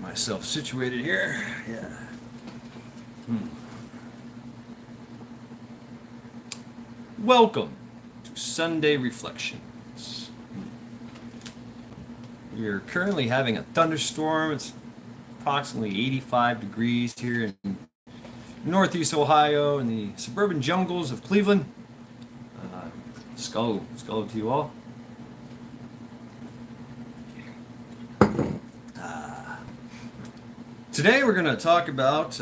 Myself situated here. Yeah. Welcome to Sunday Reflections. We are currently having a thunderstorm. It's approximately 85 degrees here in Northeast Ohio in the suburban jungles of Cleveland. Skull to you all. Today we're going to talk about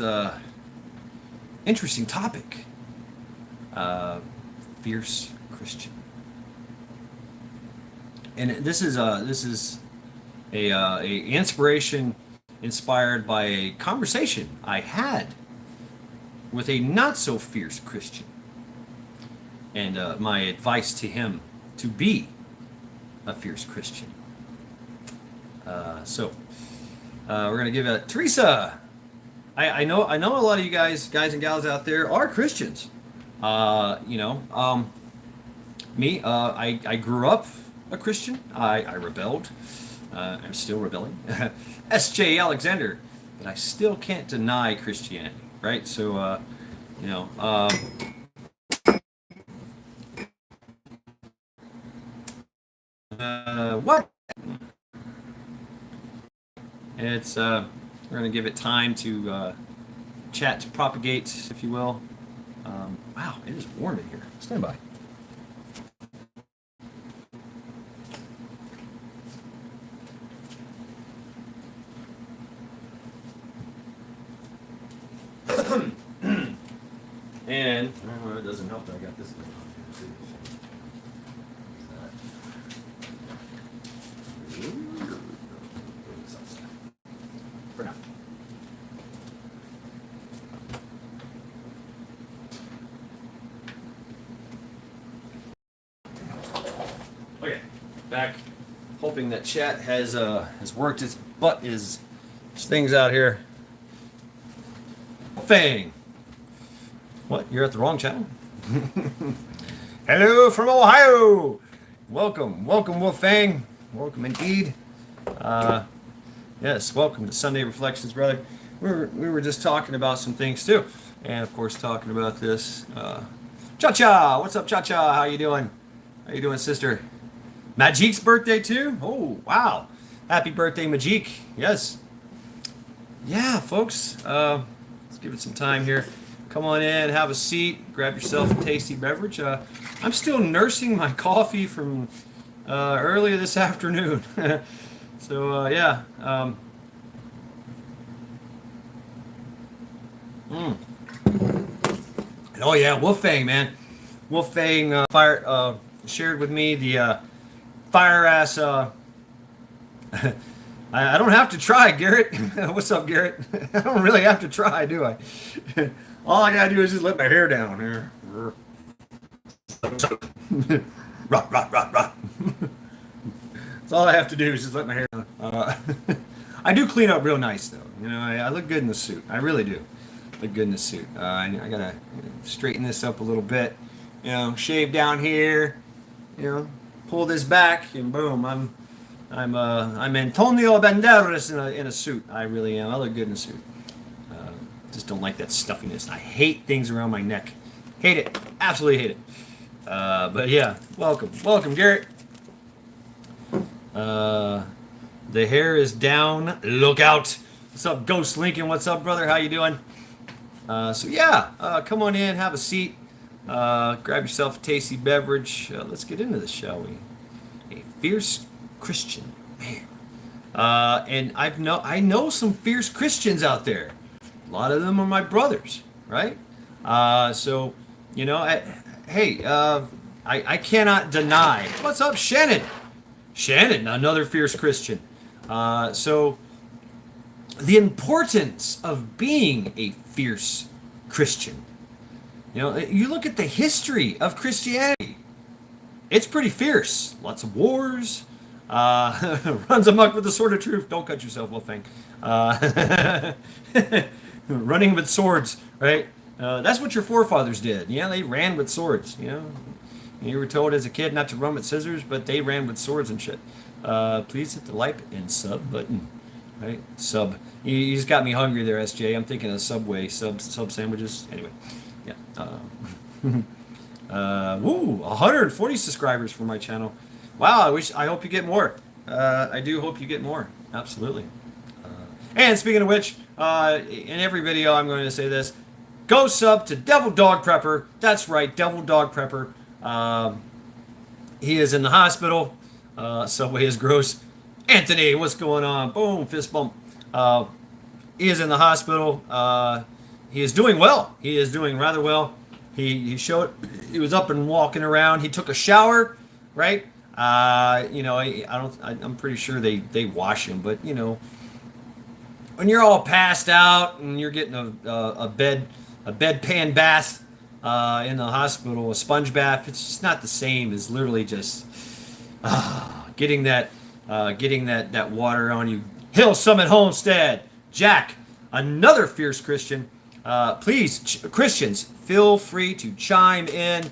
interesting topic. Fierce Christian. And this is a inspiration inspired by a conversation I had with a not so fierce Christian, and my advice to him to be a fierce Christian. We're gonna give it Teresa. I know a lot of you guys and gals out there are Christians. Me, I grew up a Christian. I rebelled. I'm still rebelling. S.J. Alexander, but I still can't deny Christianity, right? So, what? It's we're gonna give it time to chat to propagate, if you will. Wow, it is warm in here. Stand by. And it doesn't help that I got this thing on here. For now. Okay, back. Hoping that chat has worked its butt is things out here. Fang. What? You're at the wrong channel? Hello from Ohio. Welcome, Wolfang. Welcome indeed. Yes, welcome to Sunday Reflections, brother. We were just talking about some things too, and of course talking about this. Cha-Cha, what's up, Cha-Cha? How you doing? How you doing, sister? Majik's birthday too? Oh, wow. Happy birthday, Majik. Yes. Yeah, folks. Let's give it some time here. Come on in, have a seat, grab yourself a tasty beverage. I'm still nursing my coffee from earlier this afternoon. So, yeah. Oh, yeah, Wolfang, man. Wolfang shared with me the fire ass. I don't have to try, Garrett. What's up, Garrett? I don't really have to try, do I? All I gotta do is just let my hair down here. Rot. That's all I have to do is just let my hair down. I do clean up real nice, though. You know, I look good in the suit. I really do. Look good in the suit. I gotta straighten this up a little bit. You know, shave down here. You know, pull this back, and boom, I'm Antonio Banderas in a suit. I really am. I look good in a suit. Just don't like that stuffiness. I hate things around my neck. Hate it. Absolutely hate it. But yeah, welcome, Garrett. The hair is down. Look out. What's up, Ghost Lincoln? What's up, brother? How you doing? So yeah, come on in, have a seat. Grab yourself a tasty beverage. Let's get into this, shall we? A fierce Christian, man. And I know some fierce Christians out there. A lot of them are my brothers, right? So, you know, I cannot deny. What's up, Shannon? Shannon, another fierce Christian. So, the importance of being a fierce Christian. You know, you look at the history of Christianity. It's pretty fierce. Lots of wars. Runs amok with the sword of truth. Don't cut yourself, Wolfgang. Running with swords, right? That's what your forefathers did. Yeah, they ran with swords. You know, you were told as a kid not to run with scissors, but they ran with swords and shit. Please hit the like and sub button. right? Sub. You just got me hungry there, SJ. I'm thinking of Subway sub sandwiches. Anyway, yeah. Woo, 140 subscribers for my channel. Wow, I hope you get more. I do hope you get more. Absolutely. And speaking of which, in every video I'm going to say this. Go sub to Devil Dog Prepper. That's right, Devil Dog Prepper. He is in the hospital. Subway is gross. Anthony, what's going on? Boom, fist bump. He is in the hospital. He is doing well. He is doing rather well. He showed he was up and walking around. He took a shower, right? I'm pretty sure they wash him, but when you're all passed out and you're getting a bedpan bath in the hospital, a sponge bath, it's just not the same as literally just getting that water on you. Hill Summit Homestead, Jack, another fierce Christian. Please, Christians, feel free to chime in.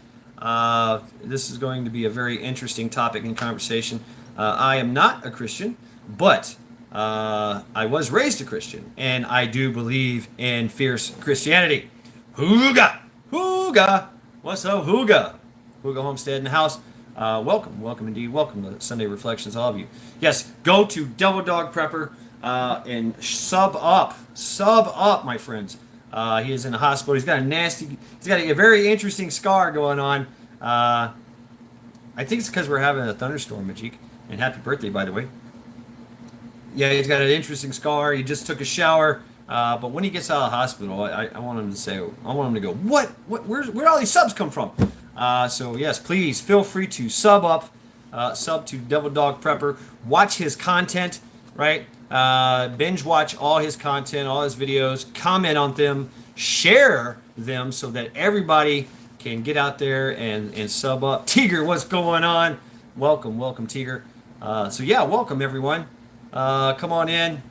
This is going to be a very interesting topic and conversation. I am not a Christian, but I was raised a Christian, and I do believe in fierce Christianity. Hooga! Hooga! What's up, Hooga? Hooga Homestead in the house. Welcome indeed. Welcome to Sunday Reflections, all of you. Yes, go to Devil Dog Prepper and sub up, my friends. He is in the hospital. He's got a very interesting scar going on. I think it's because we're having a thunderstorm, Majik. And happy birthday, by the way. Yeah, he's got an interesting scar. He just took a shower. But when he gets out of the hospital, I want him to go, where'd all these subs come from? So yes, please feel free to sub to Devil Dog Prepper. Watch his content, right? Binge watch all his content, all his videos, comment on them, share them so that everybody can get out there and sub up. Tiger, what's going on? Welcome, Tiger. Welcome everyone. Come on in.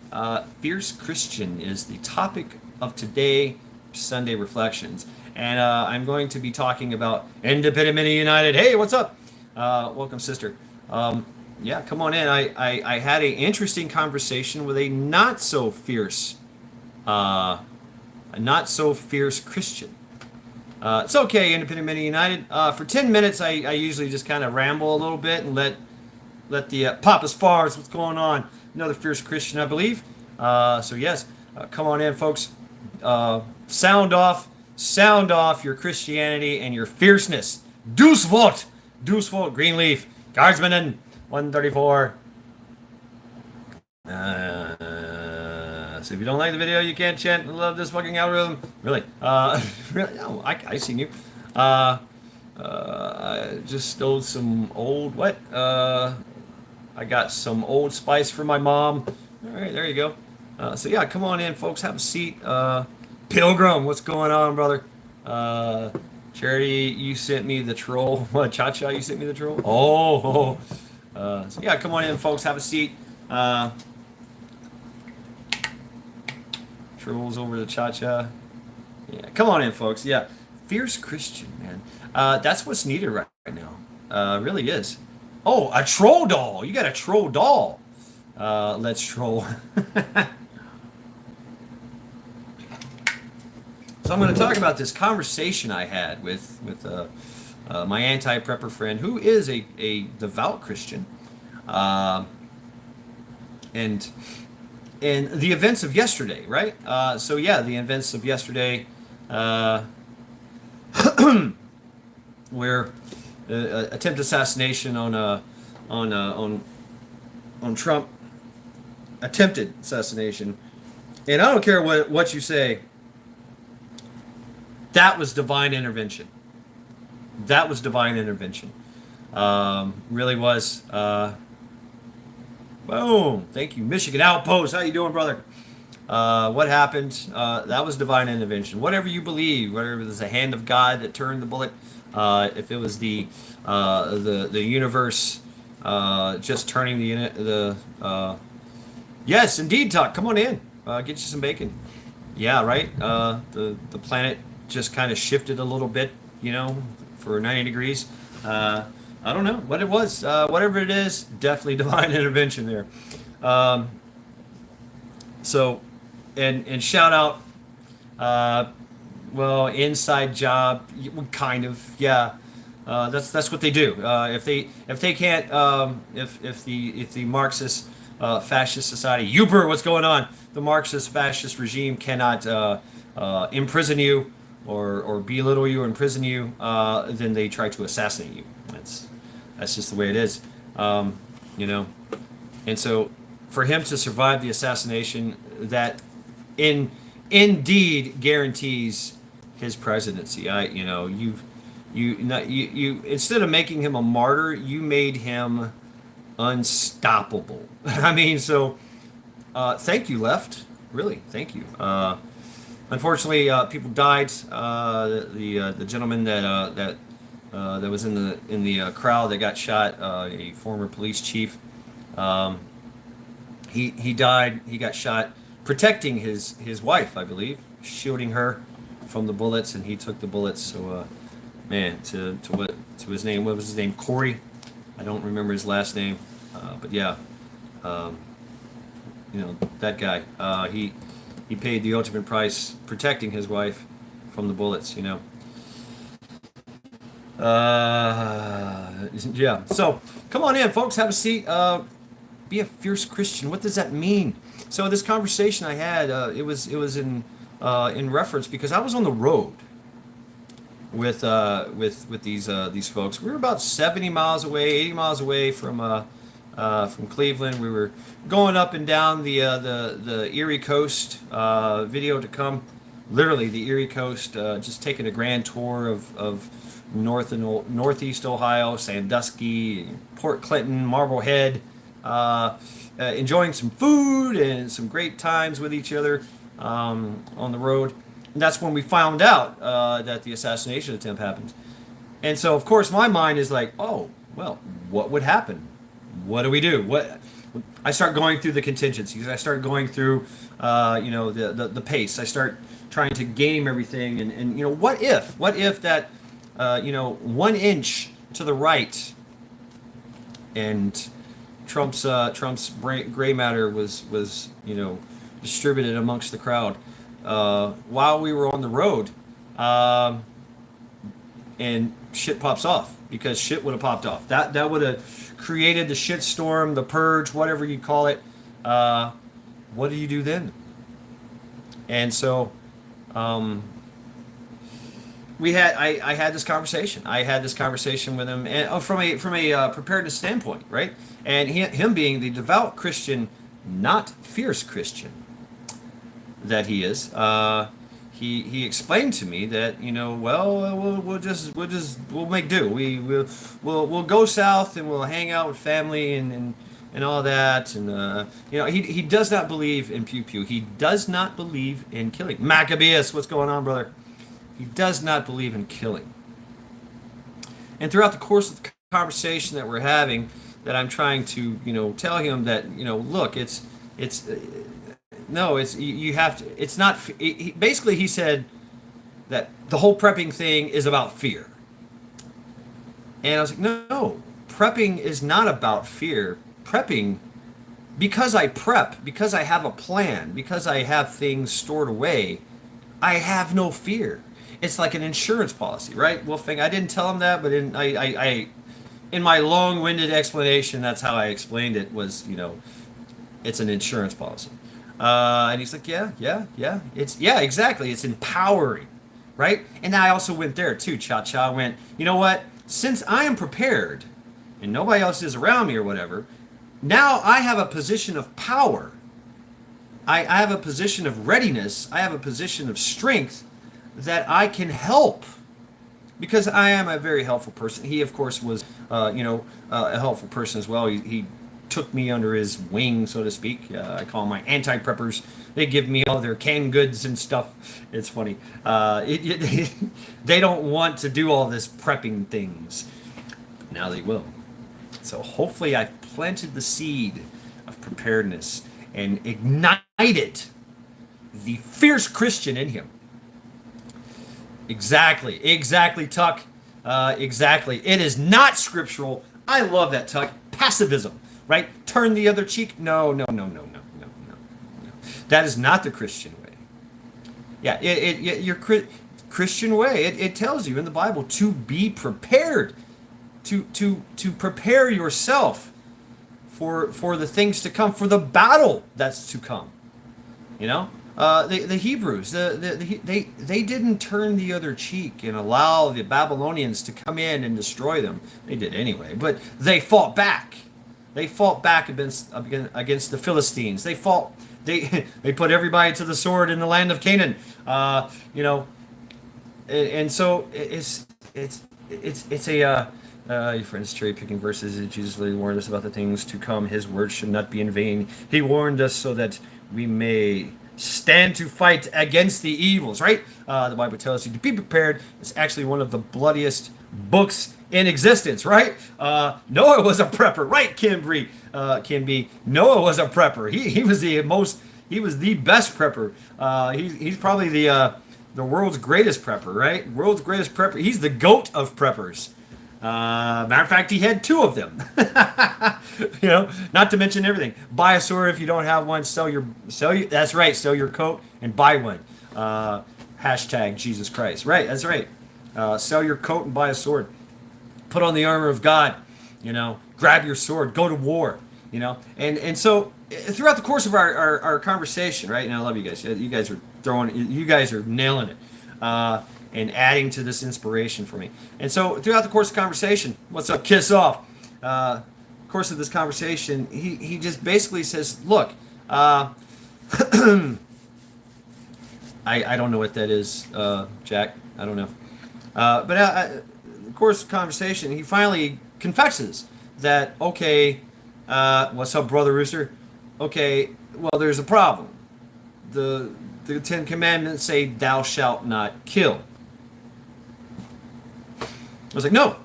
Fierce Christian is the topic of today, Sunday Reflections. And I'm going to be talking about Independent Mini United. Hey, what's up? Welcome, sister. Come on in. I had an interesting conversation with a not so fierce Christian. It's okay, Independent Mini United. For 10 minutes, I usually just kind of ramble a little bit and let the Papa's Fars, what's going on? Another fierce Christian, I believe. Come on in, folks. Sound off your Christianity and your fierceness. Deuce Volt, Greenleaf, Guardsman in 134. So if you don't like the video, you can't chant love this fucking algorithm. Really? Really? No, I seen you. I just stole some old I got some Old Spice for my mom. All right, there you go. Come on in, folks. Have a seat. Pilgrim, what's going on, brother? Charity, you sent me the troll. What, Cha-Cha, you sent me the troll? Come on in, folks. Have a seat. Trolls over to Cha-Cha. Yeah, come on in, folks. Yeah, fierce Christian, man. That's what's needed right now. Really is. Oh, a troll doll. You got a troll doll. Let's troll. So I'm going to talk about this conversation I had with my anti-prepper friend, who is a devout Christian, and the events of yesterday, right? The events of yesterday, where attempt assassination on Trump, attempted assassination, and I don't care what you say. That was divine intervention. Really was. Boom. Thank you, Michigan Outpost. How you doing, brother? What happened? That was divine intervention. Whatever you believe, whether it was the hand of God that turned the bullet, if it was the universe just turning the yes, indeed, Tuck. Come on in. Get you some bacon. Yeah, right. The planet just kind of shifted a little bit, for 90 degrees. I don't know what it was. Whatever it is, definitely divine intervention there. So, and shout out, uh, well, inside job, kind of, yeah. That's what they do. If they can't, if the Marxist fascist society, Uber, what's going on? The Marxist fascist regime cannot imprison you or belittle you or imprison you, then they try to assassinate you. That's just the way it is, you know. And so, for him to survive the assassination, that in indeed guarantees his presidency. You instead of making him a martyr, you made him unstoppable. I mean, so thank you, left. Really, thank you. Unfortunately, people died. The gentleman that was in the crowd that got shot, a former police chief. Um, he died. He got shot protecting his wife, I believe, shielding her from the bullets, and he took the bullets. So, man, to his name, what was his name? Corey. I don't remember his last name, but yeah, um, that guy. He paid the ultimate price protecting his wife from the bullets. Yeah. So come on in, folks. Have a seat. Be a fierce Christian. What does that mean? So this conversation I had, it was in reference because I was on the road with these folks. We were about 70 miles away, 80 miles away from Cleveland. We were going up and down the Erie Coast. Video to come. Literally the Erie Coast. Just taking a grand tour of northeast Ohio, Sandusky, Port Clinton, Marblehead. Enjoying some food and some great times with each other on the road. And that's when we found out that the assassination attempt happened. And so, of course, my mind is like, oh, well, what would happen? What do we do? I start going through the contingencies. I start going through, the pace. I start trying to game everything. And what if that, 1 inch to the right, and Trump's gray matter was distributed amongst the crowd while we were on the road, and shit pops off, because shit would have popped off. That would have created the shit storm, the purge, whatever you call it. What do you do then? And so, I had this conversation. I had this conversation with him, and from a preparedness standpoint, right? And him being the devout Christian, not fierce Christian that he is, he explained to me that we'll make do. We'll go south and we'll hang out with family and all that. And he does not believe in pew pew. He does not believe in killing. Maccabeus, what's going on, brother? He does not believe in killing. And throughout the course of the conversation that we're having, that I'm trying to, tell him that, look, you have to, it's not, basically he said that the whole prepping thing is about fear. And I was like, no, prepping is not about fear. Prepping, because I prep, because I have a plan, because I have things stored away, I have no fear. It's like an insurance policy, right? Wolfgang, I didn't tell him that, but in my long-winded explanation, that's how I explained it, was, it's an insurance policy. And he's like, yeah, exactly. It's empowering, right? And I also went there too, Cha-Cha. Went, you know what? Since I am prepared and nobody else is around me or whatever, now I have a position of power. I have a position of readiness. I have a position of strength that I can help, because I am a very helpful person. He, of course, was, a helpful person as well. He took me under his wing, so to speak. I call them my anti-preppers. They give me all their canned goods and stuff. It's funny. They don't want to do all this prepping things. Now they will. So hopefully I've planted the seed of preparedness and ignited the fierce Christian in him. Exactly, Tuck. Exactly. It is not scriptural. I love that, Tuck. Passivism, right? Turn the other cheek. No. That is not the Christian way. Yeah, your Christian way. It tells you in the Bible to be prepared, to prepare yourself for the things to come, for the battle that's to come. You know, the Hebrews, they didn't turn the other cheek and allow the Babylonians to come in and destroy them. They did anyway, but they fought back. They fought back against the Philistines. They put everybody to the sword in the land of Canaan. You know, and so it's a your friends cherry picking verses. Jesus literally warned us about the things to come. His word should not be in vain. He warned us so that we may stand to fight against the evils. Right? The Bible tells you to be prepared. It's actually one of the bloodiest books in existence. Right? Noah was a prepper. Right? Kimby. Noah was a prepper. He was the best prepper. He's probably the world's greatest prepper, right? World's greatest prepper. He's the goat of preppers. Matter of fact, he had two of them. You know, not to mention everything. Buy a sword if you don't have one. That's right. Sell your coat and buy one. Hashtag Jesus Christ. Right. That's right. Sell your coat and buy a sword. Put on the armor of God. You know, grab your sword. Go to war. You know, and so throughout the course of our conversation, right? And I love you guys. You guys are nailing it. And adding to this inspiration for me. And so throughout the course of the conversation, what's up, Kiss Off? Course of this conversation, he just basically says, look, I don't know what that is, Jack. I don't know. But of course of the conversation, he finally confesses that, okay, what's up, Brother Rooster? Okay, well, there's a problem. The Ten Commandments say, thou shalt not kill. I was like, no.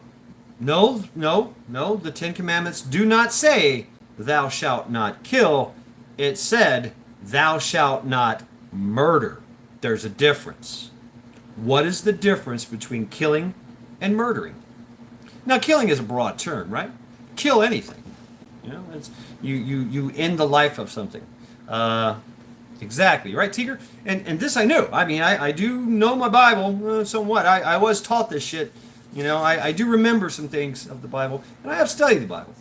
The Ten Commandments do not say, thou shalt not kill. It said, thou shalt not murder. There's a difference. What is the difference between killing and murdering? Now, killing is a broad term, right? Kill anything. You know, you end the life of something. Exactly, right, Tigger? And this I knew. I mean, I do know my Bible somewhat. I was taught this shit. You know, I do remember some things of the Bible, and I have studied the Bible.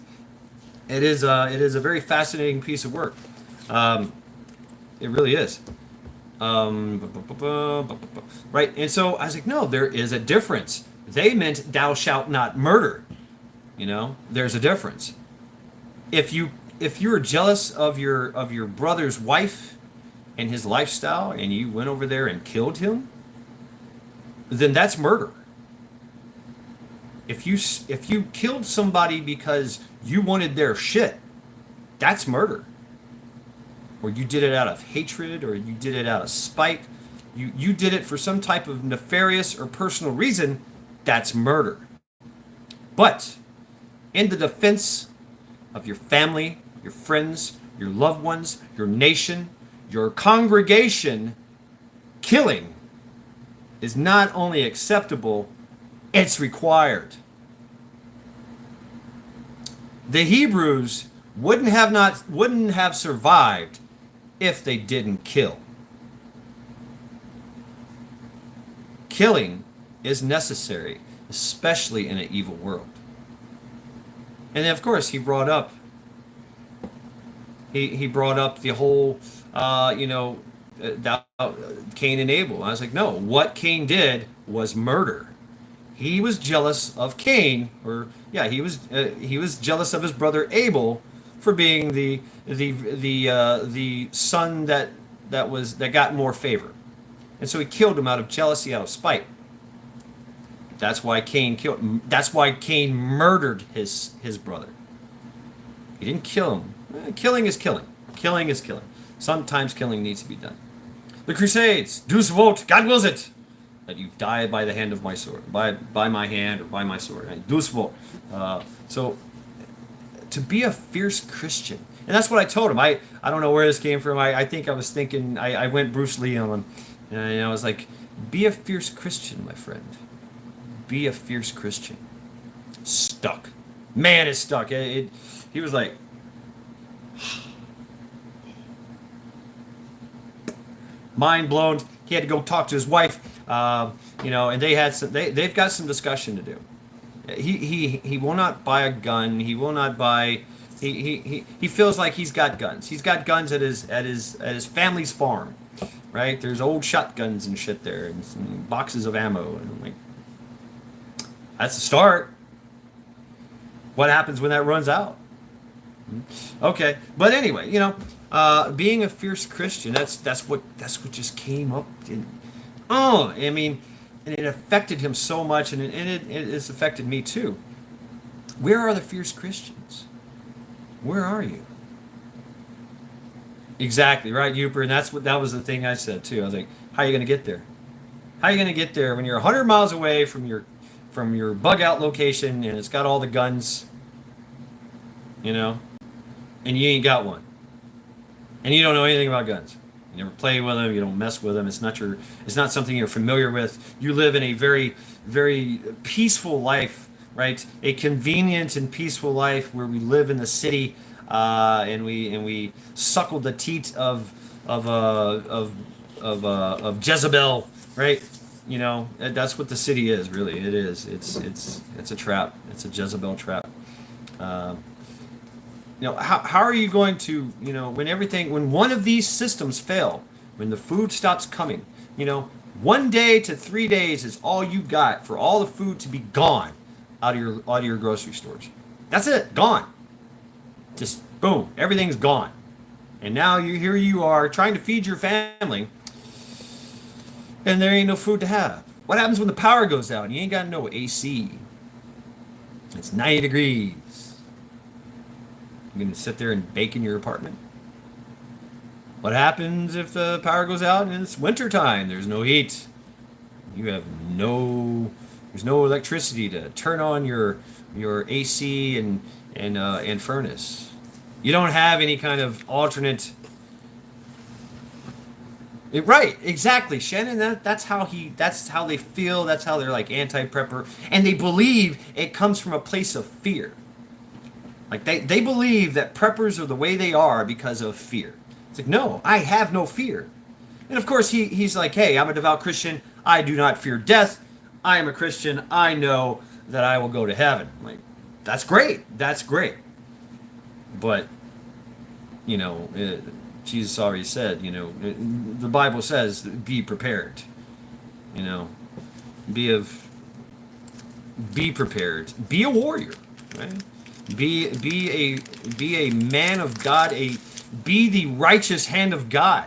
It is a very fascinating piece of work. It really is. Right, and so I was like, no, there is a difference. They meant thou shalt not murder. You know, there's a difference. If you're jealous of your brother's wife and his lifestyle, and you went over there and killed him, then that's murder. If you killed somebody because you wanted their shit, that's murder. Or you did it out of hatred, or you did it out of spite. You did it for some type of nefarious or personal reason, that's murder. But in the defense of your family, your friends, your loved ones, your nation, your congregation, killing is not only acceptable, it's required. The Hebrews wouldn't have survived if they didn't kill. Killing is necessary, especially in an evil world. And then, of course, he brought up the whole Cain and Abel. I was like, no, what Cain did was murder. He was jealous of Cain, he was jealous of his brother Abel for being the son that got more favor, and so he killed him out of jealousy, out of spite. That's why Cain murdered his brother. He didn't kill him. Killing is killing. Killing is killing. Sometimes killing needs to be done. The Crusades, Deus Vult, God wills it that you die by the hand of my sword, by my hand or by my sword. Right? Deus Vult. So to be a fierce Christian, and that's what I told him. I don't know where this came from. I think I was thinking, I went Bruce Lee on him, and I was like, be a fierce Christian, my friend. Be a fierce Christian. Stuck. Man is stuck. He was like, mind blown. He had to go talk to his wife, and they've got some discussion to do. He will not buy a gun. He will not buy. He feels like he's got guns. He's got guns at his family's farm, right? There's old shotguns and shit there, and some boxes of ammo, and I'm like, that's the start. What happens when that runs out? Okay, but anyway, being a fierce Christian, that's what just came up. I mean, and it affected him so much, and it has affected me too. Where are the fierce Christians? Where are you? Exactly right, Uper, and that was the thing I said too. I was like, how are you going to get there? How are you going to get there when you're 100 miles away from your bug out location and it's got all the guns, and you ain't got one, and you don't know anything about guns. You never play with them. You don't mess with them. It's not something you're familiar with. You live in a very, very peaceful life, right? A convenient and peaceful life where we live in the city, and we suckle the teat of Jezebel, right? That's what the city is. Really, it is. It's a trap. It's a Jezebel trap. How are you going to, when one of these systems fail, when the food stops coming, 1 day to 3 days is all you got for all the food to be gone out of your grocery stores. That's it, gone. Just boom, everything's gone. And now here you are trying to feed your family, and there ain't no food to have. What happens when the power goes out and you ain't got no AC? It's 90 degrees. You're going to sit there and bake in your apartment? What happens if the power goes out and it's winter time? There's no heat. There's no electricity to turn on your AC and furnace. You don't have any kind of alternate. Right, exactly, Shannon. That's how they feel. That's how they're like anti-prepper, and they believe it comes from a place of fear. Like they believe that preppers are the way they are because of fear. It's like, no, I have no fear. And of course he's like, hey, I'm a devout Christian. I do not fear death. I am a Christian. I know that I will go to heaven. I'm like, that's great. That's great. But, Jesus already said, the Bible says, be prepared. Be prepared. Be a warrior, right? Be a man of God, be the righteous hand of God.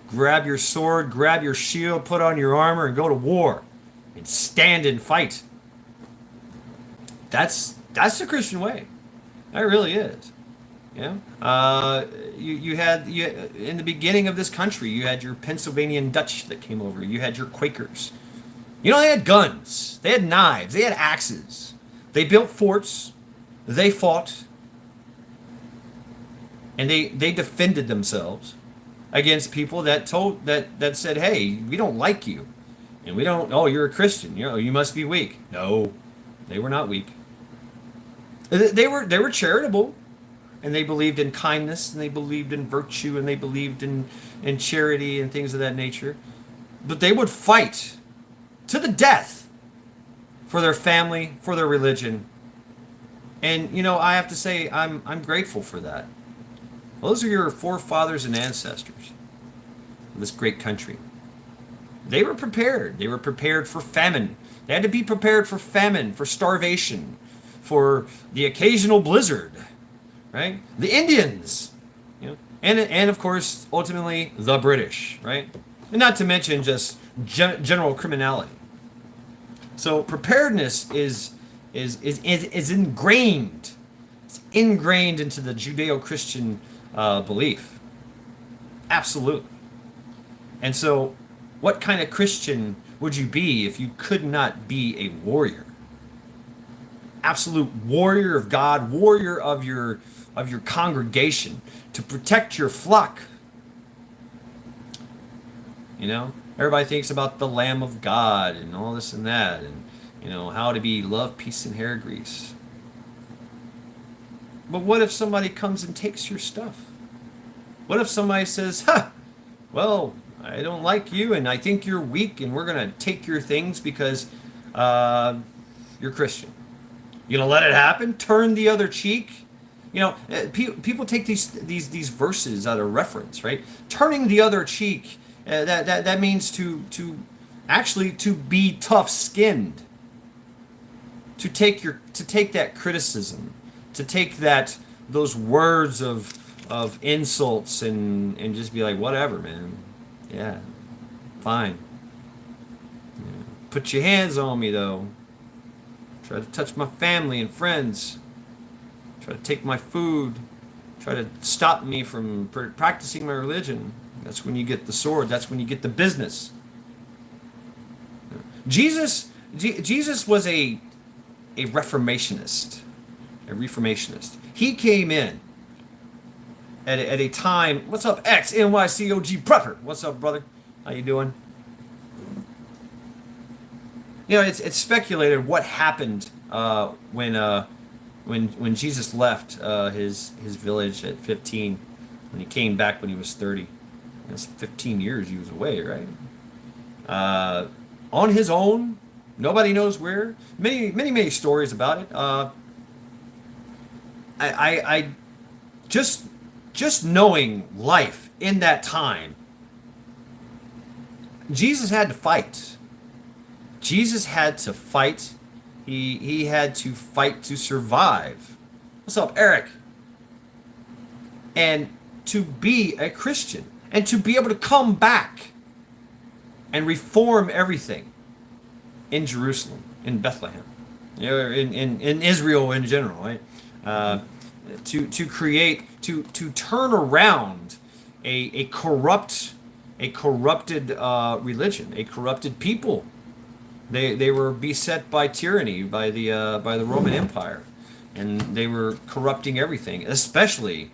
Grab your sword, grab your shield, put on your armor, and go to war, and stand and fight. That's the Christian way. That really is. You had in the beginning of this country, you had your Pennsylvanian Dutch that came over. You had your Quakers. They had guns, they had knives, they had axes. They built forts. They fought, and they defended themselves against people that said, hey, we don't like you, and we don't. Oh, you're a Christian. You must be weak. No, they were not weak. They were charitable, and they believed in kindness, and they believed in virtue, and they believed in charity and things of that nature. But they would fight to the death for their family, for their religion. And I have to say I'm grateful for that. Those are your forefathers and ancestors of this great country. They were prepared. They were prepared for famine. They had to be prepared for famine, for starvation, for the occasional blizzard, right? The Indians, and of course ultimately the British, right? And not to mention just general criminality. So preparedness is ingrained. It's ingrained into the Judeo-Christian belief. Absolutely. And so, what kind of Christian would you be if you could not be a warrior? Absolute warrior of God, warrior of your congregation, to protect your flock. Everybody thinks about the Lamb of God and all this and that, and how to be love, peace, and hair grease. But what if somebody comes and takes your stuff? What if somebody says, well, I don't like you, and I think you're weak, and we're gonna take your things because uh, you're Christian. You gonna let it happen? Turn the other cheek? People take these verses out of reference, right? Turning the other cheek. That means to actually to be tough-skinned, to take that criticism, to take those words of insults and just be like, whatever, man. Yeah, fine. Put your hands on me though. Try to touch my family and friends. Try to take my food. Try to stop me from practicing my religion. That's when you get the sword. That's when you get the business. Jesus was a reformationist. A reformationist. He came in at a time. What's up, X NYCOG Prepper? What's up, brother? How you doing? It's speculated what happened when Jesus left his village at 15, when he came back when he was 30. That's 15 years he was away, right? On his own, nobody knows where. Many stories about it. I just knowing life in that time, Jesus had to fight. Jesus had to fight. He had to fight to survive. What's up, Eric? And to be a Christian and to be able to come back and reform everything in Jerusalem, in Bethlehem, in Israel in general, right? To create, to turn around a corrupted religion, a corrupted people. They were beset by tyranny, by the Roman Empire, and they were corrupting everything, especially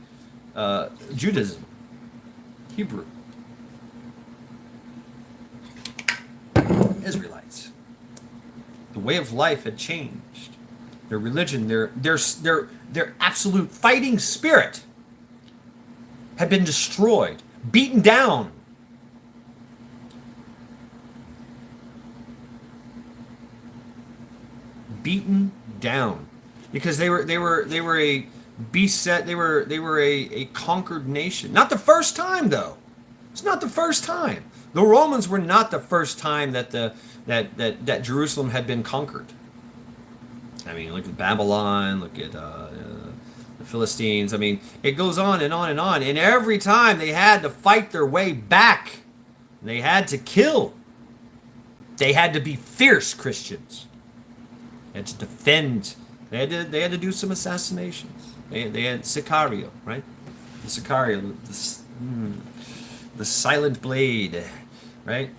Judaism, Hebrew, Israelites. The way of life had changed. Their religion, their absolute fighting spirit had been destroyed, beaten down. Beaten down, because they were a beset. They were a conquered nation. Not the first time though. It's not the first time. The Romans were not the first time that Jerusalem had been conquered. I mean, look at Babylon. Look at the Philistines. I mean, it goes on and on and on. And every time they had to fight their way back. They had to kill. They had to be fierce Christians. They had to defend. They had to do some assassinations. They had Sicario, right? The Sicario, the silent blade, right?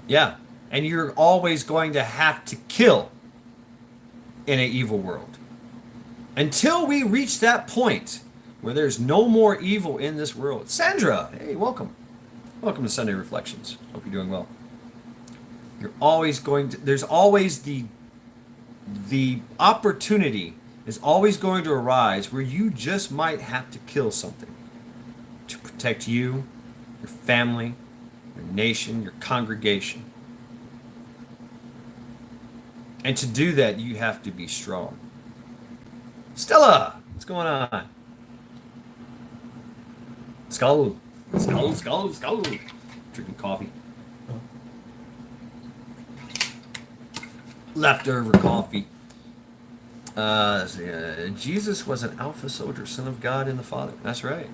Yeah, and you're always going to have to kill in an evil world. Until we reach that point where there's no more evil in this world. Sandra, hey, welcome. Welcome to Sunday Reflections. Hope you're doing well. You're always going to, there's always the opportunity is always going to arise where you just might have to kill something to protect you, your family, your nation, your congregation. And to do that, you have to be strong. Stella, what's going on? Skull. Drinking coffee. Leftover coffee. Jesus was an Alpha soldier, Son of God and the Father. That's right.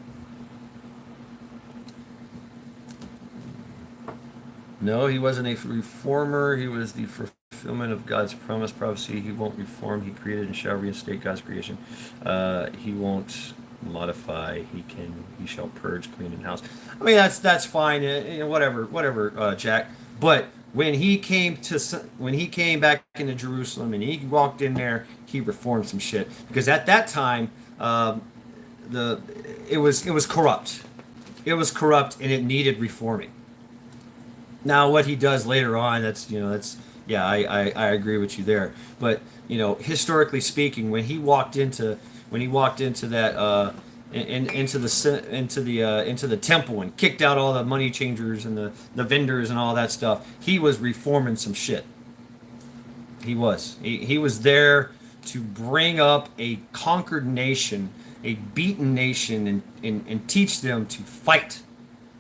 No, he wasn't a reformer. He was the fulfillment of God's promise, prophecy. He won't reform. He created and shall reinstate God's creation. He won't modify. He shall purge, clean, and house. I mean, that's fine. Whatever, Jack. But when he came back into Jerusalem and he walked in there, he reformed some shit, because at that time, it was corrupt. It was corrupt and it needed reforming. Now, what he does later on, I agree with you there. But historically speaking, when he walked into that into the temple and kicked out all the money changers and the vendors and all that stuff. He was reforming some shit. He was. He was there to bring up a conquered nation, a beaten nation, and teach them to fight.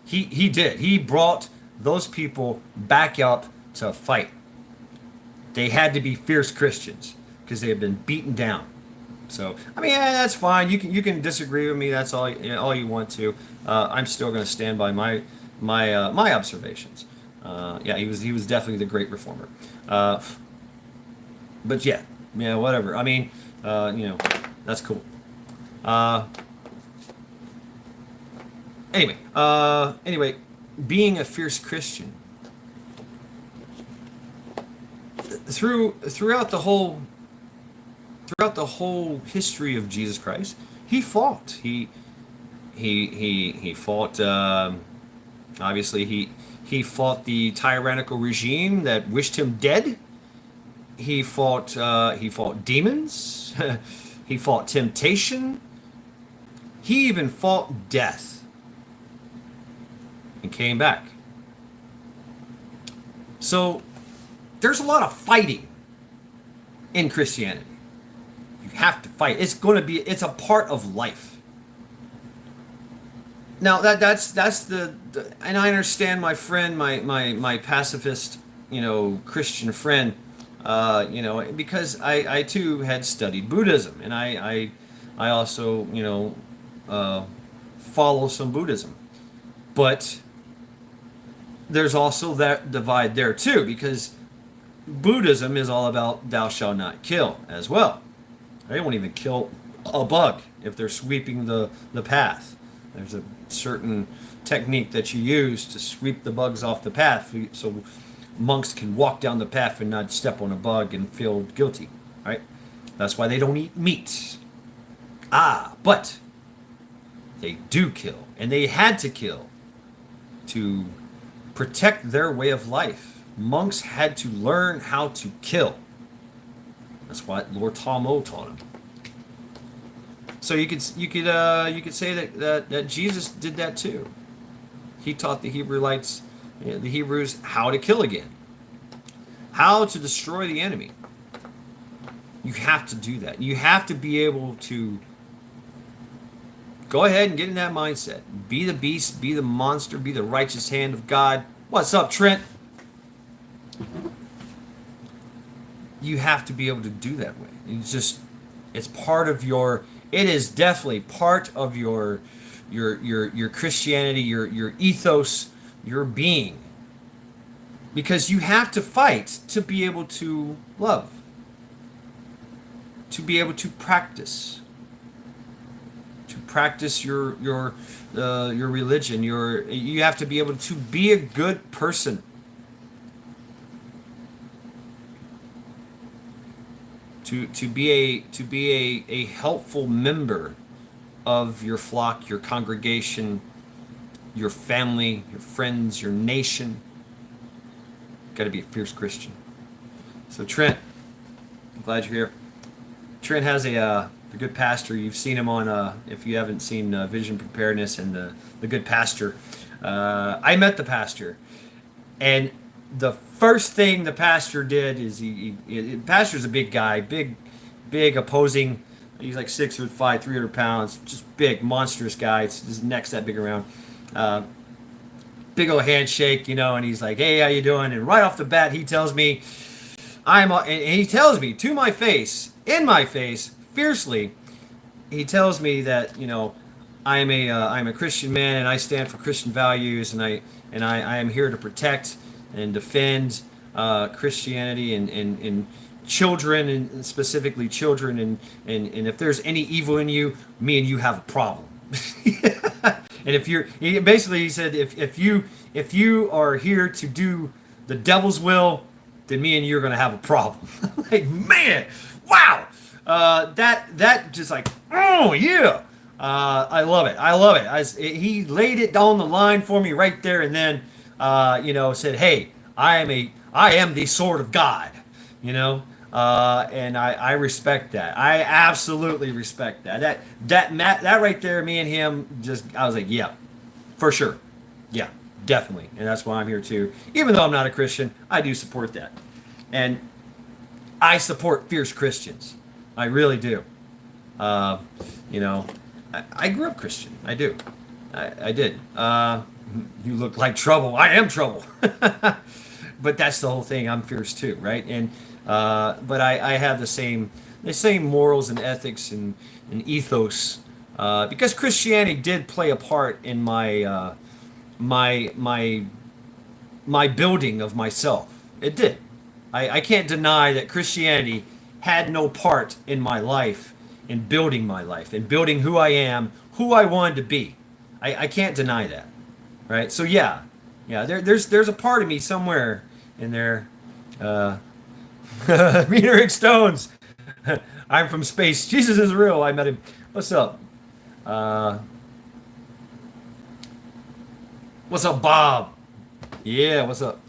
He did. He brought those people back up to fight. They had to be fierce Christians because they had been beaten down. So I mean, yeah, that's fine. You can disagree with me. That's all you want to. I'm still going to stand by my observations. Yeah, he was definitely the great reformer. But yeah, whatever. I mean, that's cool. Uh, anyway, being a fierce Christian throughout the whole history of Jesus Christ, he fought. He fought. Obviously, he fought the tyrannical regime that wished him dead. He fought demons. He fought temptation. He even fought death and came back. So there's a lot of fighting in Christianity. You have to fight. It's a part of life. Now that's the and I understand my friend, my pacifist, Christian friend, because I too had studied Buddhism, and I also follow some Buddhism, but there's also that divide there too, because Buddhism is all about thou shalt not kill as well. They won't even kill a bug if they're sweeping the path. There's a certain technique that you use to sweep the bugs off the path so monks can walk down the path and not step on a bug and feel guilty, right? That's why they don't eat meat. But they do kill, and they had to kill to protect their way of life. Monks had to learn how to kill. That's what Lord Tamo taught them. So you could say that Jesus did that too. He taught the Hebrewites, the Hebrews, how to kill again, how to destroy the enemy. You have to do that. You have to be able to go ahead and get in that mindset. Be the beast, be the monster, be the righteous hand of God. What's up, Trent? You have to be able to do that way. It's part of your. It is definitely part of your Christianity, your ethos, your being. Because you have to fight to be able to love, to be able to practice your religion. You have to be able to be a good person. To be a helpful member of your flock, your congregation, your family, your friends, your nation. Got to be a fierce Christian. So Trent, I'm glad you're here. Trent has the Good Pastor. You've seen him on, if you haven't seen Vision Preparedness and the Good Pastor. I met the pastor, and the first thing the pastor did is the pastor's a big guy, big opposing. He's like 6'5", 300 pounds, just big, monstrous guy. His neck's that big around. Big old handshake, and he's like, "Hey, how you doing?" And right off the bat, he tells me, and he tells me to my face, in my face, fiercely. He tells me that I'm a Christian man, and I stand for Christian values, and I am here to protect and defend Christianity and children, and specifically children, and if there's any evil in you, me and you have a problem. And he said, if you are here to do the devil's will, then me and you are going to have a problem. Like, man, wow, that just like, oh yeah. I love it. He laid it down the line for me right there, and then said, "Hey, I am the sword of God. And I respect that. I absolutely respect that. That right there, me and him just, I was like, yeah, for sure. Yeah, definitely. And that's why I'm here too. Even though I'm not a Christian, I do support that. And I support fierce Christians. I really do. Uh, you know, I grew up Christian. I do. I did. You look like trouble. I am trouble. But that's the whole thing. I'm fierce too, right? And but I have the same morals and ethics and ethos because Christianity did play a part in my my building of myself. It did. I can't deny that Christianity had no part in my life, in building my life, in building who I am, who I wanted to be. I can't deny that, right? So yeah, there's a part of me somewhere in there. Uh, Reader Rick Stones. I'm from space. Jesus is real. I met him. What's up? Uh, what's up, Bob? Yeah, what's up?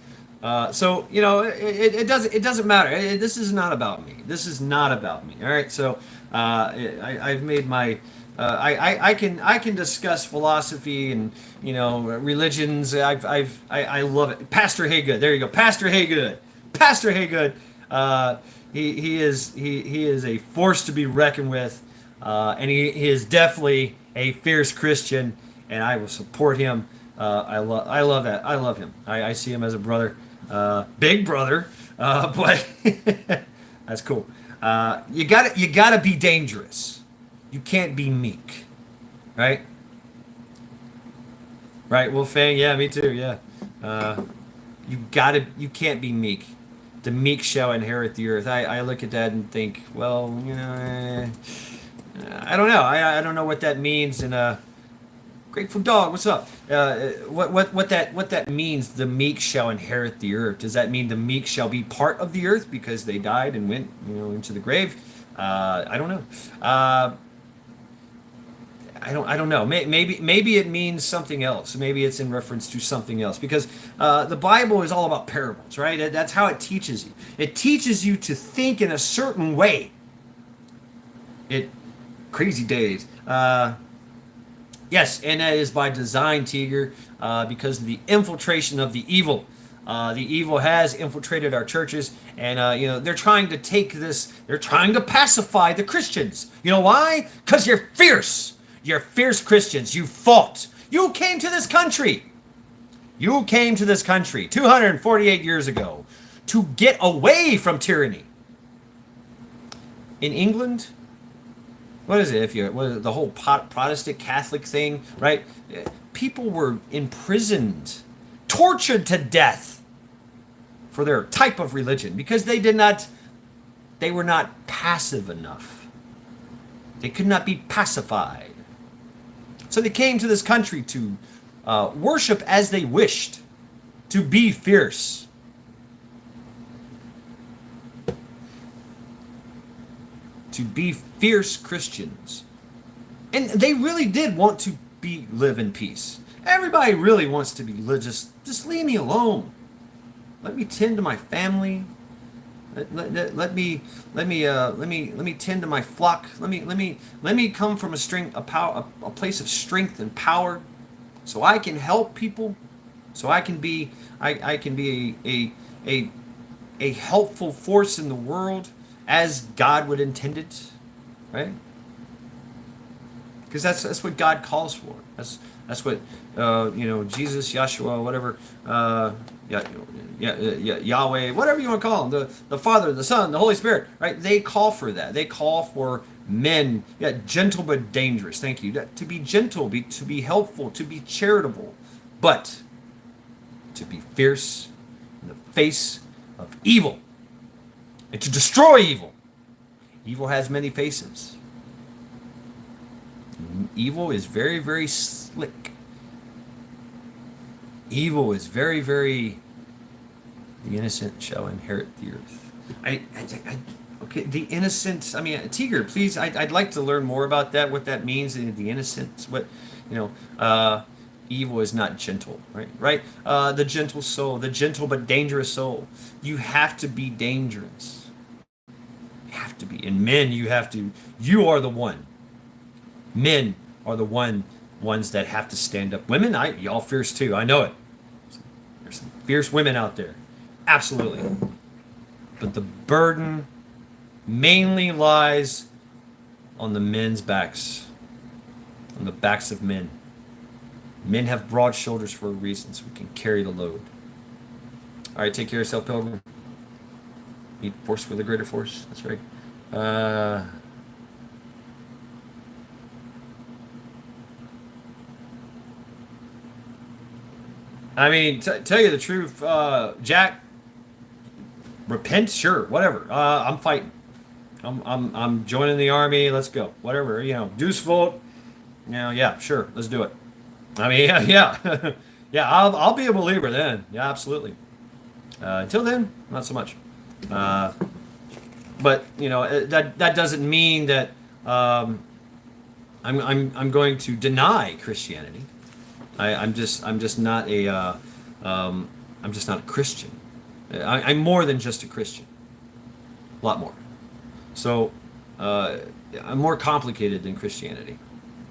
So it doesn't matter. This is not about me. This is not about me. All right. So I've made my I can discuss philosophy and religions. I love it. Pastor Haygood. There you go. Pastor Haygood. Pastor Haygood. He is a force to be reckoned with, and he is definitely a fierce Christian, and I will support him. I love that. I love him. I see him as a brother, big brother, but that's cool. You gotta be dangerous. You can't be meek, right? Right, Wolfang. Yeah, me too. Yeah, you can't be meek. The meek shall inherit the earth. I look at that and think, well, I don't know. I don't know what that means in a Grateful Dog. What's up? What that means? The meek shall inherit the earth. Does that mean the meek shall be part of the earth because they died and went into the grave? I don't know. I don't know. Maybe it means something else. Maybe it's in reference to something else because the Bible is all about parables, right? That's how it teaches you. It teaches you to think in a certain way. It crazy days. Yes, and that is by design, Tiger, because of the infiltration of the evil. The evil has infiltrated our churches, and they're trying to take this. They're trying to pacify the Christians. You know why? Because you're fierce. You're fierce Christians. You fought. You came to this country. You came to this country 248 years ago to get away from tyranny. In England, what is it? The whole Protestant Catholic thing, right? People were imprisoned, tortured to death for their type of religion because they were not passive enough. They could not be pacified. So they came to this country to worship as they wished, to be fierce. To be fierce Christians. And they really did want to live in peace. Everybody really wants to be just leave me alone. Let me tend to my family. Let me tend to my flock. Let me come from a place of strength and power, so I can help people, so I can be a helpful force in the world as God would intend it, right? Because that's what God calls for. That's what Jesus, Yahshua, whatever, Yahweh, whatever you want to call them, the Father, the Son, the Holy Spirit, right? They call for that. They call for men, gentle but dangerous. Thank you. To be gentle, to be helpful, to be charitable, but to be fierce in the face of evil and to destroy evil. Evil has many faces. Evil is very, very slick. Evil is very, very. The innocent shall inherit the earth. Okay, the innocent. I mean, Tigger, please. I'd like to learn more about that. What that means. The innocent. What, evil is not gentle, right? Right. The gentle soul, the gentle but dangerous soul. You have to be dangerous. to be. And men, you are the one. Men are the ones that have to stand up. Women, y'all fierce too. I know it. There's some fierce women out there. Absolutely. But the burden mainly lies on the men's backs, on the backs of men. Men have broad shoulders for a reason, so we can carry the load. All right, take care of yourself, Pilgrim. Meet force for the greater force. That's right. I mean, tell you the truth, Jack. Repent, sure, whatever. I'm fighting. I'm joining the army. Let's go. Whatever, Deuce Volt. Yeah, sure. Let's do it. I mean, yeah. Yeah, I'll be a believer then. Yeah, absolutely. Until then, not so much. But that doesn't mean that I'm going to deny Christianity. I'm just not I'm just not a Christian. I'm more than just a Christian. A lot more. So I'm more complicated than Christianity.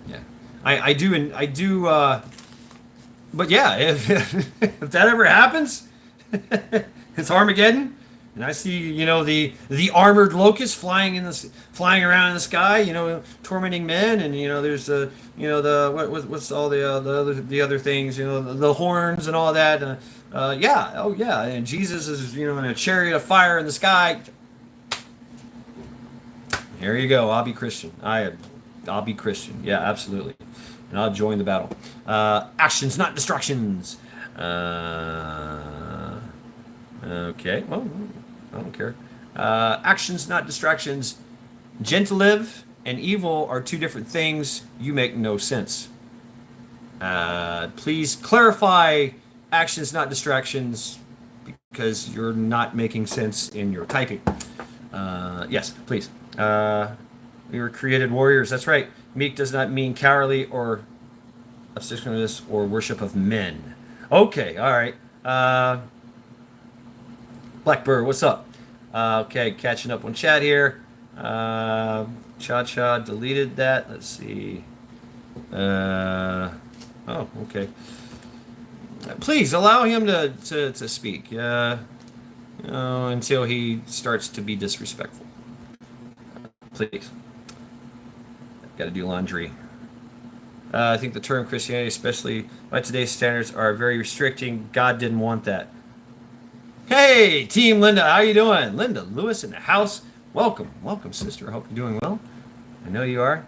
Yeah, I do. But yeah, if that ever happens, it's Armageddon, and I see the armored locust flying around in the sky, tormenting men, and there's what's all the other things, the horns and all that. Yeah, and Jesus is in a chariot of fire in the sky. Here you go. I'll be Christian. I'll be Christian. Yeah, absolutely. And I'll join the battle. Actions, not distractions. Okay. Well, I don't care. Actions, not distractions. Gentilive and evil are two different things. You make no sense. Please clarify actions, not distractions, because you're not making sense in your typing. Yes, please. We were created warriors. That's right. Meek does not mean cowardly or obsequiousness or worship of men. Okay, all right. Blackbird, what's up? Okay, catching up on chat here. Cha deleted that. Let's see. Oh, okay. Please allow him to speak. Until he starts to be disrespectful. Please. Got to do laundry. I think the term Christianity, especially by today's standards, are very restricting. God didn't want that. Hey, Team Linda, how you doing? Linda Lewis in the house. Welcome, sister. I hope you're doing well. I know you are.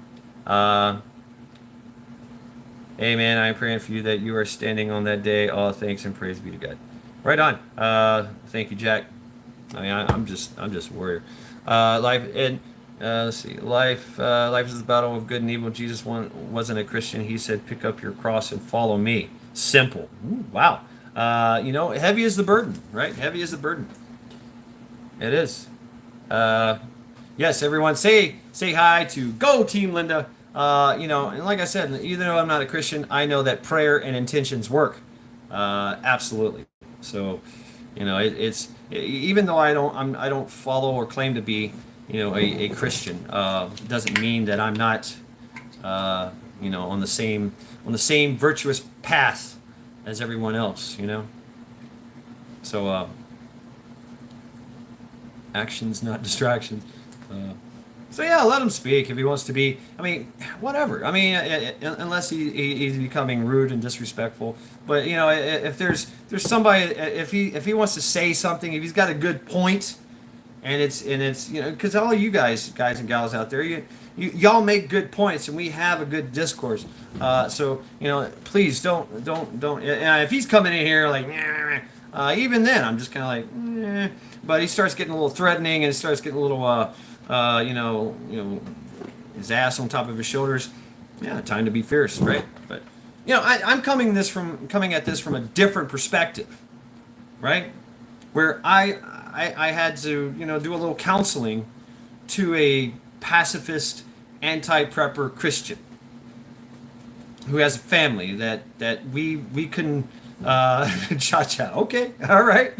Hey, man, I'm praying for you that you are standing on that day. All thanks and praise be to God. Right on. Thank you, Jack. I mean, I'm just a warrior. Life and. Let's see. Life is the battle of good and evil. Jesus wasn't a Christian. He said, "Pick up your cross and follow me." Simple. Ooh, wow. Heavy is the burden, right? Heavy is the burden. It is. Yes, everyone, say hi to Go Team Linda. And like I said, even though I'm not a Christian, I know that prayer and intentions work. Absolutely. So, it's even though I don't follow or claim to be. A Christian doesn't mean that I'm not, on the same virtuous path as everyone else. So actions, not distractions. So yeah, let him speak if he wants to be. I mean, whatever. I mean, unless he's becoming rude and disrespectful. But if there's somebody, if he wants to say something, if he's got a good point. And it's because all you guys and gals out there, y'all make good points, and we have a good discourse. So please don't. If he's coming in here like, even then, I'm just kind of like, but he starts getting a little threatening, and starts getting a little, his ass on top of his shoulders. Yeah, time to be fierce, right? But I'm coming at this from a different perspective, right? Where I had to, do a little counseling to a pacifist, anti-prepper Christian who has a family that we couldn't cha-cha. Okay, all right.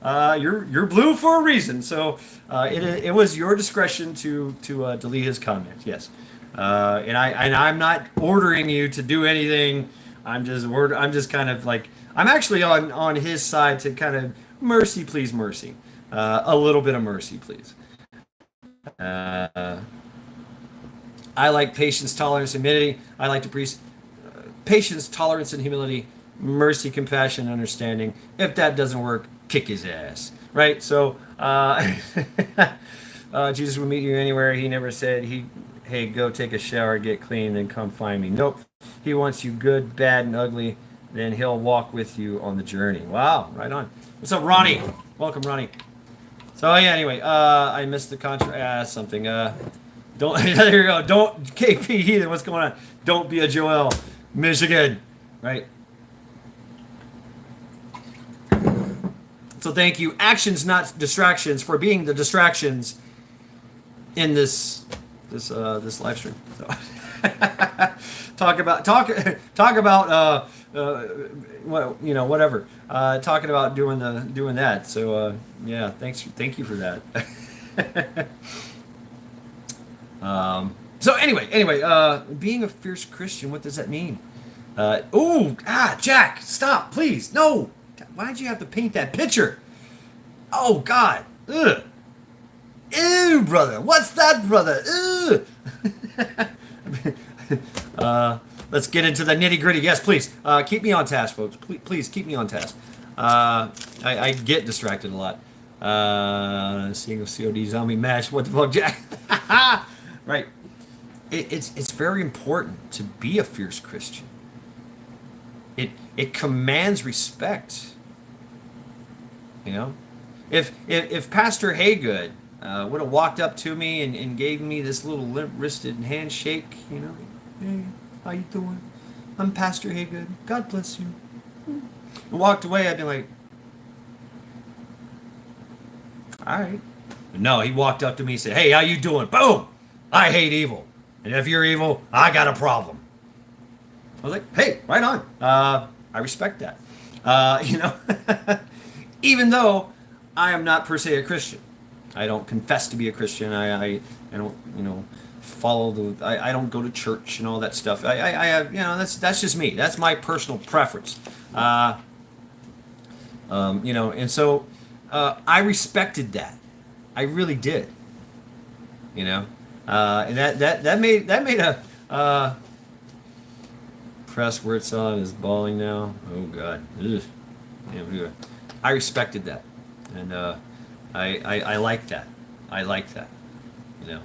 You're blue for a reason. So it was your discretion to delete his comment. Yes, and I'm not ordering you to do anything. I'm just kind of like I'm actually on his side to kind of mercy, please, mercy, a little bit of mercy, please. Uh, I like patience, tolerance, humility. I like to preach patience, tolerance, and humility, mercy, compassion, understanding. If that doesn't work, kick his ass. Right? So, Jesus will meet you anywhere. He never said, hey, go take a shower, get clean, then come find me. Nope. He wants you good, bad, and ugly. Then he'll walk with you on the journey. Wow. Right on. What's up, Ronnie? Welcome, Ronnie. So, yeah, anyway, I missed the contract. Something. Don't there you go. Don't KP Heathen. What's going on? Don't be a Joel, Michigan, right? So thank you, actions not distractions, for being the distractions in this live stream. So talk about well, you know, whatever. Talking about doing that. So yeah, thank you for that. So anyway, being a fierce Christian, what does that mean? Jack, stop, please, no. Why'd you have to paint that picture? Oh God, ugh, ew, brother. What's that, brother? Let's get into the nitty gritty. Yes, please. Keep me on task, folks. Please keep me on task. I get distracted a lot. Seeing COD zombie match. What the fuck, Jack? Right. It's very important to be a fierce Christian. It commands respect. You know, if Pastor Haygood would have walked up to me and gave me this little limp-wristed handshake, you know, hey, how you doing? I'm Pastor Haygood. God bless you. And walked away, I'd be like, all right. But no, he walked up to me and said, hey, how you doing? Boom! I hate evil. And if you're evil, I got a problem. I was like, hey, right on. I respect that. You know, even though I am not per se a Christian. I don't confess to be a Christian. I don't, you know, follow I don't go to church and all that stuff. I have, you know, that's just me. That's my personal preference. You know, and so I respected that. I really did. You know, and that made a press where it's on is bawling now. Oh God. Ugh. Yeah, I respected that, and I like that. I like that. You know,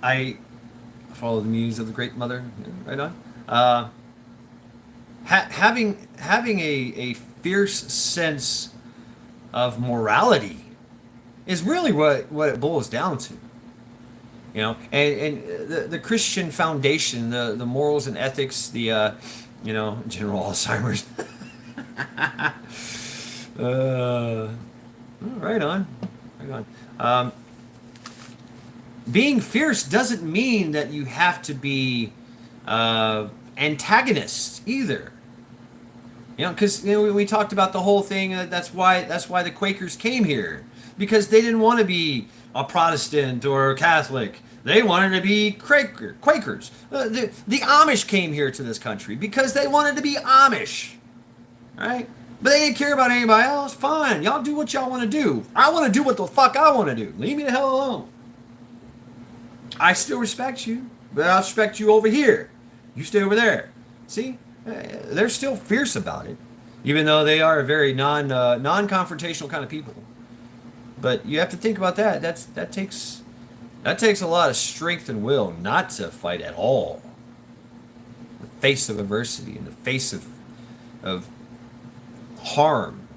I follow the muse of the Great Mother. Right on. Having a fierce sense of morality is really what it boils down to. You know, and the Christian foundation, the morals and ethics, the you know, General Alzheimer's. Right on. Being fierce doesn't mean that you have to be antagonist either. You know, because you know, we talked about the whole thing. That's why the Quakers came here, because they didn't want to be a Protestant or Catholic. They wanted to be Quakers. The Amish came here to this country because they wanted to be Amish, right? But they didn't care about anybody else. Fine, y'all do what y'all want to do. I want to do what the fuck I want to do. Leave me the hell alone. I still respect you, but I respect you over here. You stay over there. See, they're still fierce about it, even though they are a very non-confrontational kind of people. But you have to think about that. That takes a lot of strength and will not to fight at all. In the face of adversity, in the face of harm.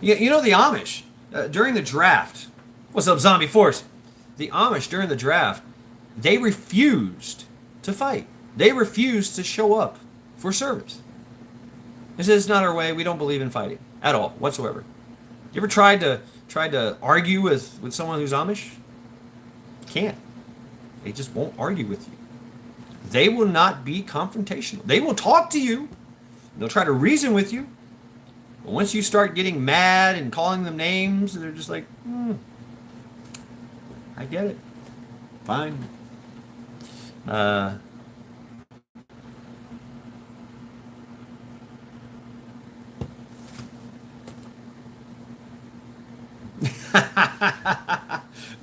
You know the Amish during the draft. What's up, Zombie Force? The Amish during the draft, they refused to fight. They refused to show up for service. They said, it's not our way. We don't believe in fighting at all, whatsoever. You ever tried to argue with someone who's Amish? Can't. They just won't argue with you. They will not be confrontational. They will talk to you. They'll try to reason with you. But once you start getting mad and calling them names, they're just like, I get it. Fine. Uh,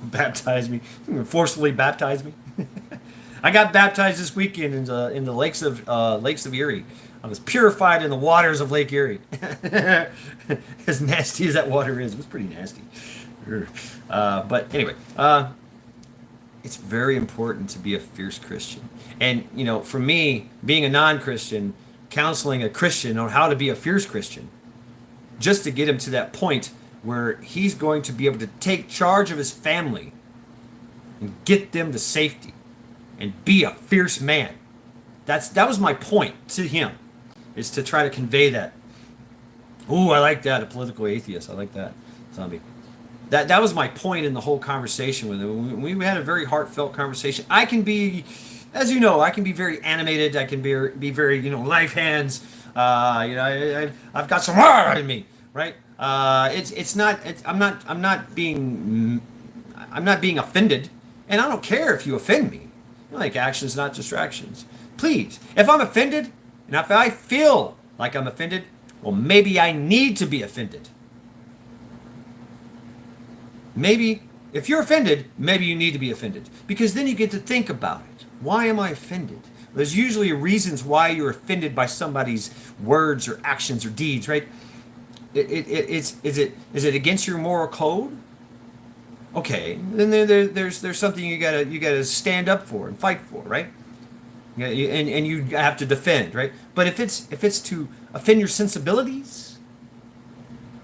Baptize me. Forcefully baptize me. I got baptized this weekend in the lakes of Erie. I was purified in the waters of Lake Erie. As nasty as that water is, it was pretty nasty. But anyway, it's very important to be a fierce Christian. And for me, being a non-Christian, counseling a Christian on how to be a fierce Christian, just to get him to that point where he's going to be able to take charge of his family and get them to safety and be a fierce man. That was my point to him, is to try to convey that. Ooh, I like that, a political atheist. I like that, zombie. That was my point in the whole conversation with him. We had a very heartfelt conversation. I can be, as you know, I can be very animated. I can be very, life hands. I've got some roar in me, right? I'm not being offended, and I don't care if you offend me. I like actions, not distractions. Please, if I'm offended, and if I feel like I'm offended, well, maybe I need to be offended. Maybe, if you're offended, maybe you need to be offended. Because then you get to think about it. Why am I offended? There's usually reasons why you're offended by somebody's words or actions or deeds, right? Is it against your moral code? Okay, then there's something you gotta stand up for and fight for, right? And you have to defend, right? But if it's to offend your sensibilities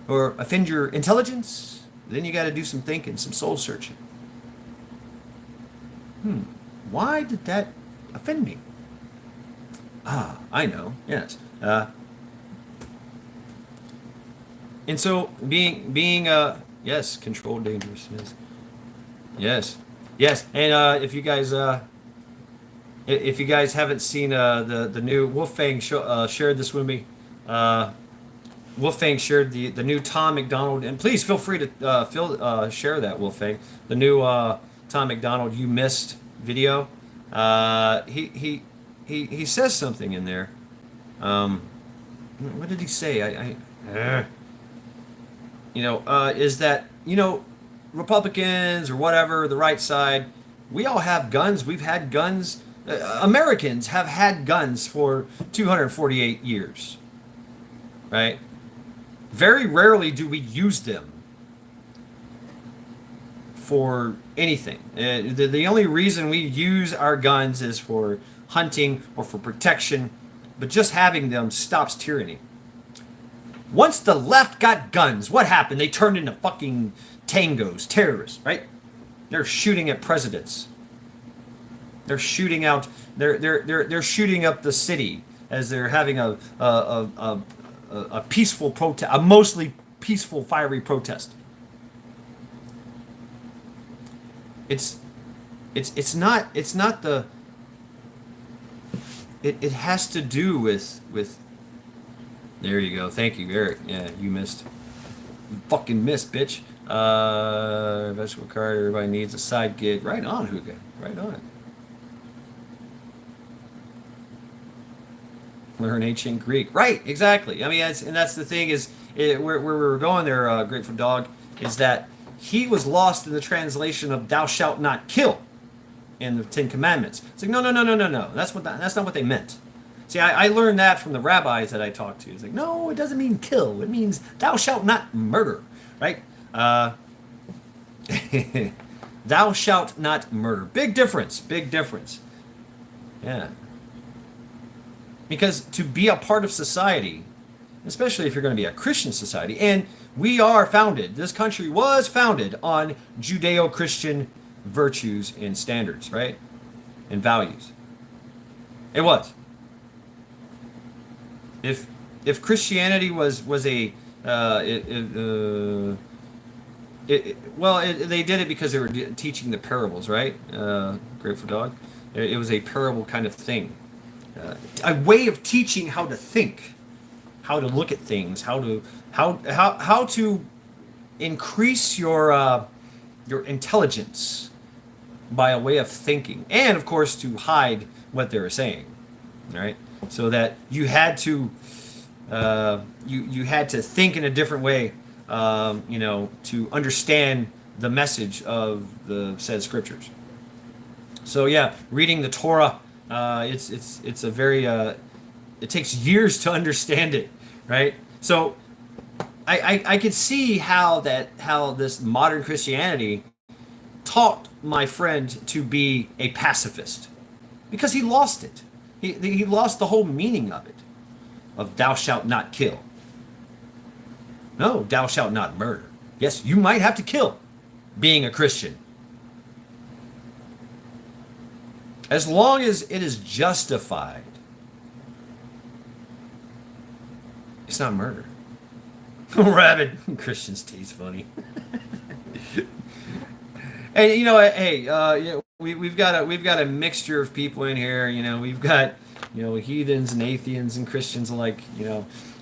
or offend your intelligence, then you got to do some thinking, some soul searching. Why did that offend me? I know. Yes. And so being yes, controlled dangerous. Yes. And if you guys haven't seen the new Wolfgang shared this with me. Wolfgang shared the new Tom McDonald, and please feel free to share that, Wolfgang. The new Tom McDonald You Missed video. He says something in there. What did he say? Is that Republicans or whatever, the right side, we all have guns. We've had guns. Americans have had guns for 248 years, right? Very rarely do we use them for anything. The only reason we use our guns is for hunting or for protection, but just having them stops tyranny. Once the left got guns, what happened? They turned into fucking tangos, terrorists, right? They're shooting at presidents. They're shooting out. They're shooting up the city as they're having a peaceful protest, a mostly peaceful, fiery protest. It's not the. It has to do with. There you go. Thank you, Eric. Yeah, you missed. You fucking missed, bitch. Vegetable card. Everybody needs a side gig. Right on, Huga. Right on. Learn ancient Greek. Right, exactly. I mean, that's the thing is, where we were going there, Grateful Dog, is that he was lost in the translation of "Thou shalt not kill" in the Ten Commandments. It's like no. That's not what they meant. See, I learned that from the rabbis that I talked to. It's like, no, it doesn't mean kill. It means "Thou shalt not murder," right? Thou shalt not murder. Big difference. Big difference. Yeah. Because to be a part of society, especially if you're going to be a Christian society, and we are founded, this country was founded on Judeo-Christian virtues and standards, right? And values. It was. If Christianity was a they did it because they were teaching the parables, right? Grateful Dog. It was a parable kind of thing. A way of teaching how to think, how to look at things, how to increase your intelligence by a way of thinking, and of course to hide what they were saying, right? So that you had to you had to think in a different way, to understand the message of the said scriptures. So yeah, reading the Torah, it's a very it takes years to understand it, right? So I could see how this modern Christianity taught my friend to be a pacifist, because he lost it. He lost the whole meaning of it, of thou shalt not kill. No, thou shalt not murder. Yes, you might have to kill, being a Christian, as long as it is justified. It's not murder. Rabbit. Christians taste funny. And hey, we've got a mixture of people in here. We've got heathens and atheists and Christians alike.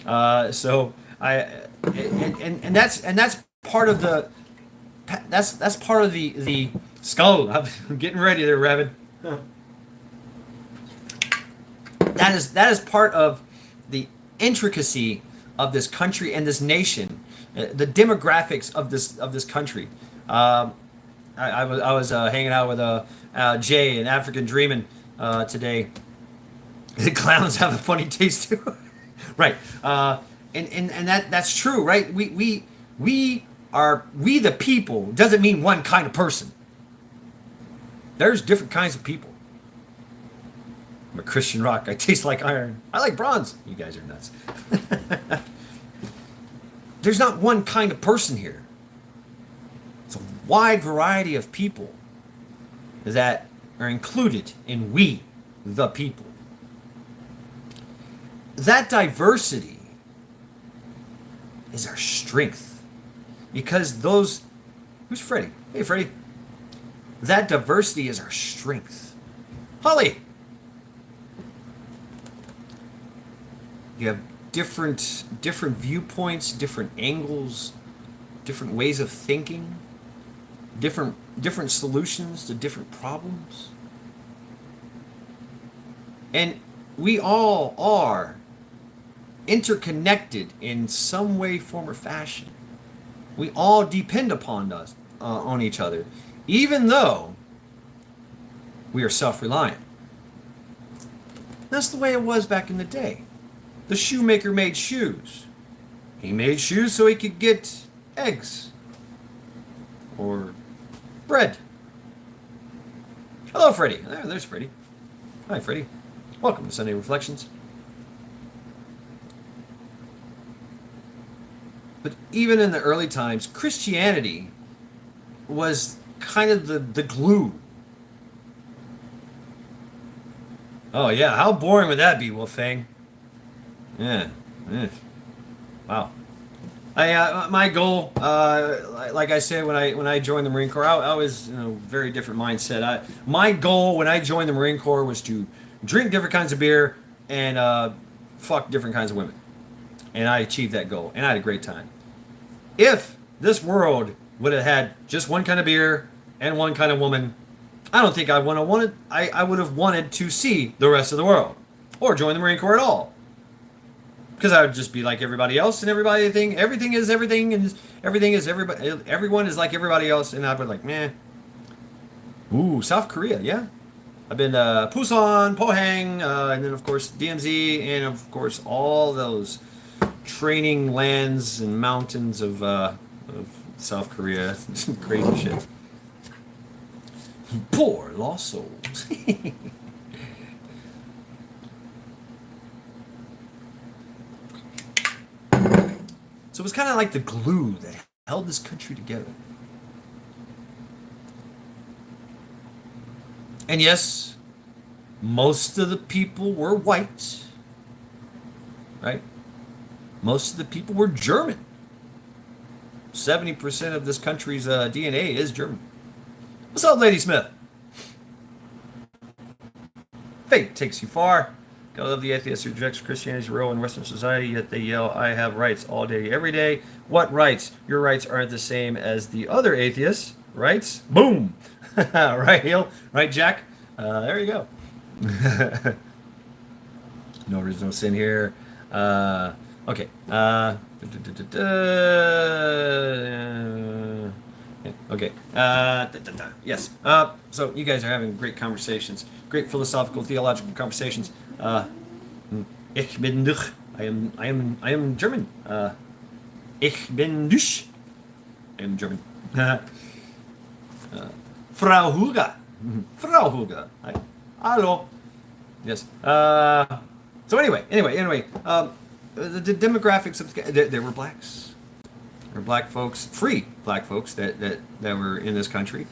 So that's part of the skull. I'm getting ready there, Rabbit. That is part of the intricacy of this country and this nation, the demographics of this country. I was hanging out with Jay and African Dreaming today. The clowns have a funny taste too, right? And that's true, right? We the people doesn't mean one kind of person. There's different kinds of people. I'm a Christian rock. I taste like iron. I like bronze. You guys are nuts. There's not one kind of person here. It's a wide variety of people that are included in we, the people. That diversity is our strength. Because those... Who's Freddie? Hey, Freddie. That diversity is our strength. Holly! You have different viewpoints, different angles, different ways of thinking, different solutions to different problems. And we all are interconnected in some way, form, or fashion. We all depend upon us, on each other, even though we are self-reliant. That's the way it was back in the day. The shoemaker made shoes. He made shoes so he could get eggs or bread. Hello, Freddie. There's Freddie. Hi, Freddie. Welcome to Sunday Reflections. But even in the early times, Christianity was kind of the glue. Oh yeah, how boring would that be, Wolfang? Yeah. Wow. My goal, like I said, when I joined the Marine Corps, I was in a very different mindset. My goal when I joined the Marine Corps was to drink different kinds of beer and fuck different kinds of women, and I achieved that goal, and I had a great time. If this world would have had just one kind of beer and one kind of woman, I don't think I would have wanted to see the rest of the world or join the Marine Corps at all. Because I would just be like everybody else, and everything is everything, and everything is everybody. Everyone is like everybody else, and I'd be like, meh. Ooh, South Korea, yeah. I've been to Busan, Pohang, and then of course DMZ, and of course all those training lands and mountains of South Korea. Crazy shit. Poor lost souls. So it was kind of like the glue that held this country together. And yes, most of the people were white, right? Most of the people were German. 70% of this country's DNA is German. What's up, Lady Smith? Fate takes you far. Gotta love the atheist who rejects Christianity's role in Western society, yet they yell, I have rights all day, every day. What rights? Your rights aren't the same as the other atheists' rights. Boom! Right, Hill? Right, Jack? There you go. No original sin here. Okay. Okay. Yes. So you guys are having great conversations, great philosophical, theological conversations. Ich bin dich. I am German. Ich bin dich. I am German. Frau Huga. Frau Huga. Hallo. Yes. So anyway. The demographics of there were blacks. There were black folks, free black folks that were in this country.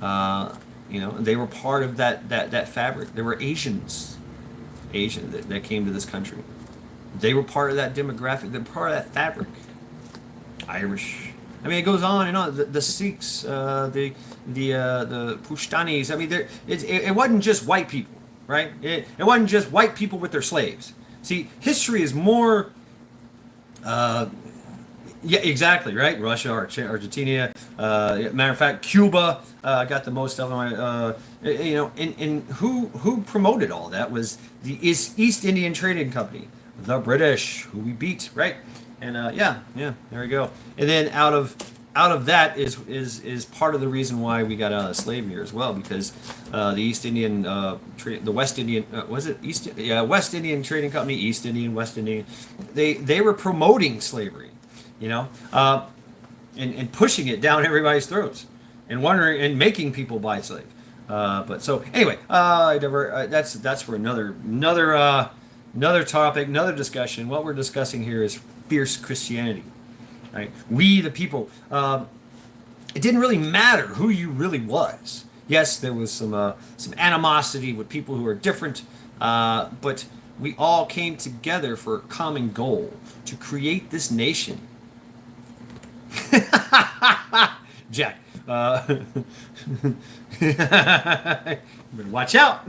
They were part of that fabric. There were Asian that came to this country. They were part of that demographic. They're part of that fabric. Irish. I mean, it goes on and on. The Sikhs, the Pushtunis. I mean, it wasn't just white people, right? It wasn't just white people with their slaves. See, history is more. Yeah, exactly, right? Russia, Argentina. Matter of fact, Cuba got the most of them. And who promoted all that was the East Indian Trading Company, the British, who we beat, right? And there we go. And then out of that is part of the reason why we got out of slavery as well, because the East Indian the West Indian was it East? Yeah, West Indian Trading Company, East Indian, West Indian. They were promoting slavery, and pushing it down everybody's throats, and wondering and making people buy slaves. But so anyway, that's for another topic, another discussion. What we're discussing here is fierce Christianity. Right? We, the people, it didn't really matter who you really was. Yes, there was some animosity with people who are different, but we all came together for a common goal to create this nation. Jack, watch out.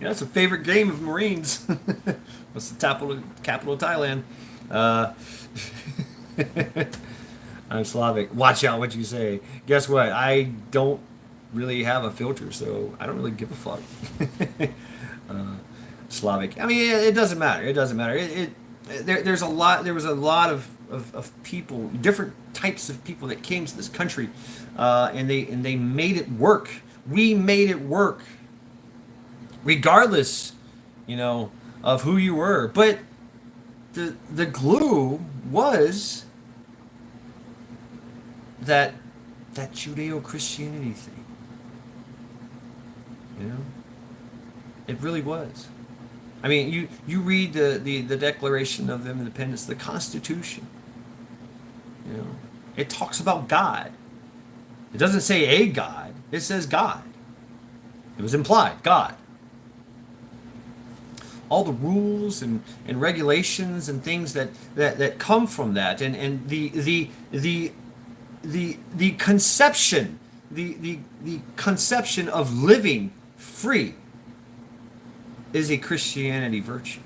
It's a favorite game of Marines. What's the capital of Thailand? I'm Slavic. Watch out what you say. Guess what? I don't really have a filter, so I don't really give a fuck. Slavic. I mean, it doesn't matter. It doesn't matter. There was a lot of people, different types of people that came to this country, and they made it work. We made it work, regardless, of who you were. But the glue was that Judeo-Christianity thing. It really was. I mean, you read the Declaration of Independence, the Constitution. It talks about God. It doesn't say a God. It says God. It was implied, God. All the rules and regulations and things that come from that, and the conception, the conception of living free is a Christianity virtue.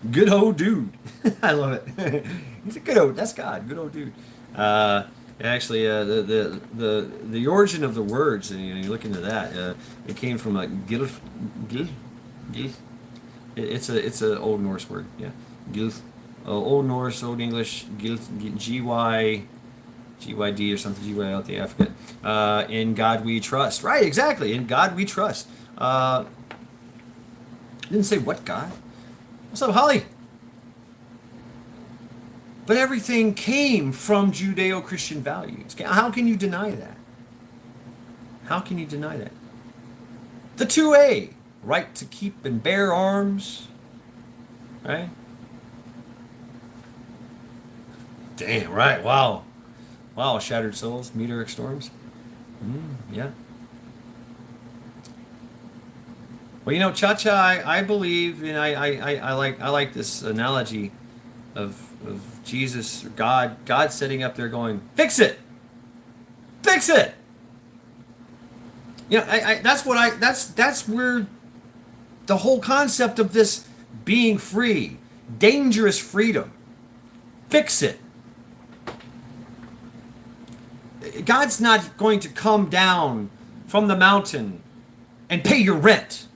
Good old dude. I love it. He's a good old. That's God. Good old dude. Actually, the origin of the words, and you look into that. It came from a gilf. It's a Old Norse word. Yeah, gilf. Old Norse, Old English, gilf, GYD or something. GYLT. I forget. In God we trust. Right. Exactly. In God we trust. Didn't say what God. What's up, Holly? But everything came from Judeo-Christian values. How can you deny that? How can you deny that? The 2A, right to keep and bear arms, right? Damn, right, wow. Wow, shattered souls, meteoric storms. Yeah. Well, Cha-Cha, I believe, and I like this analogy of Jesus, God sitting up there going, fix it! Fix it! You know, that's where the whole concept of this being free, dangerous freedom. Fix it. God's not going to come down from the mountain and pay your rent.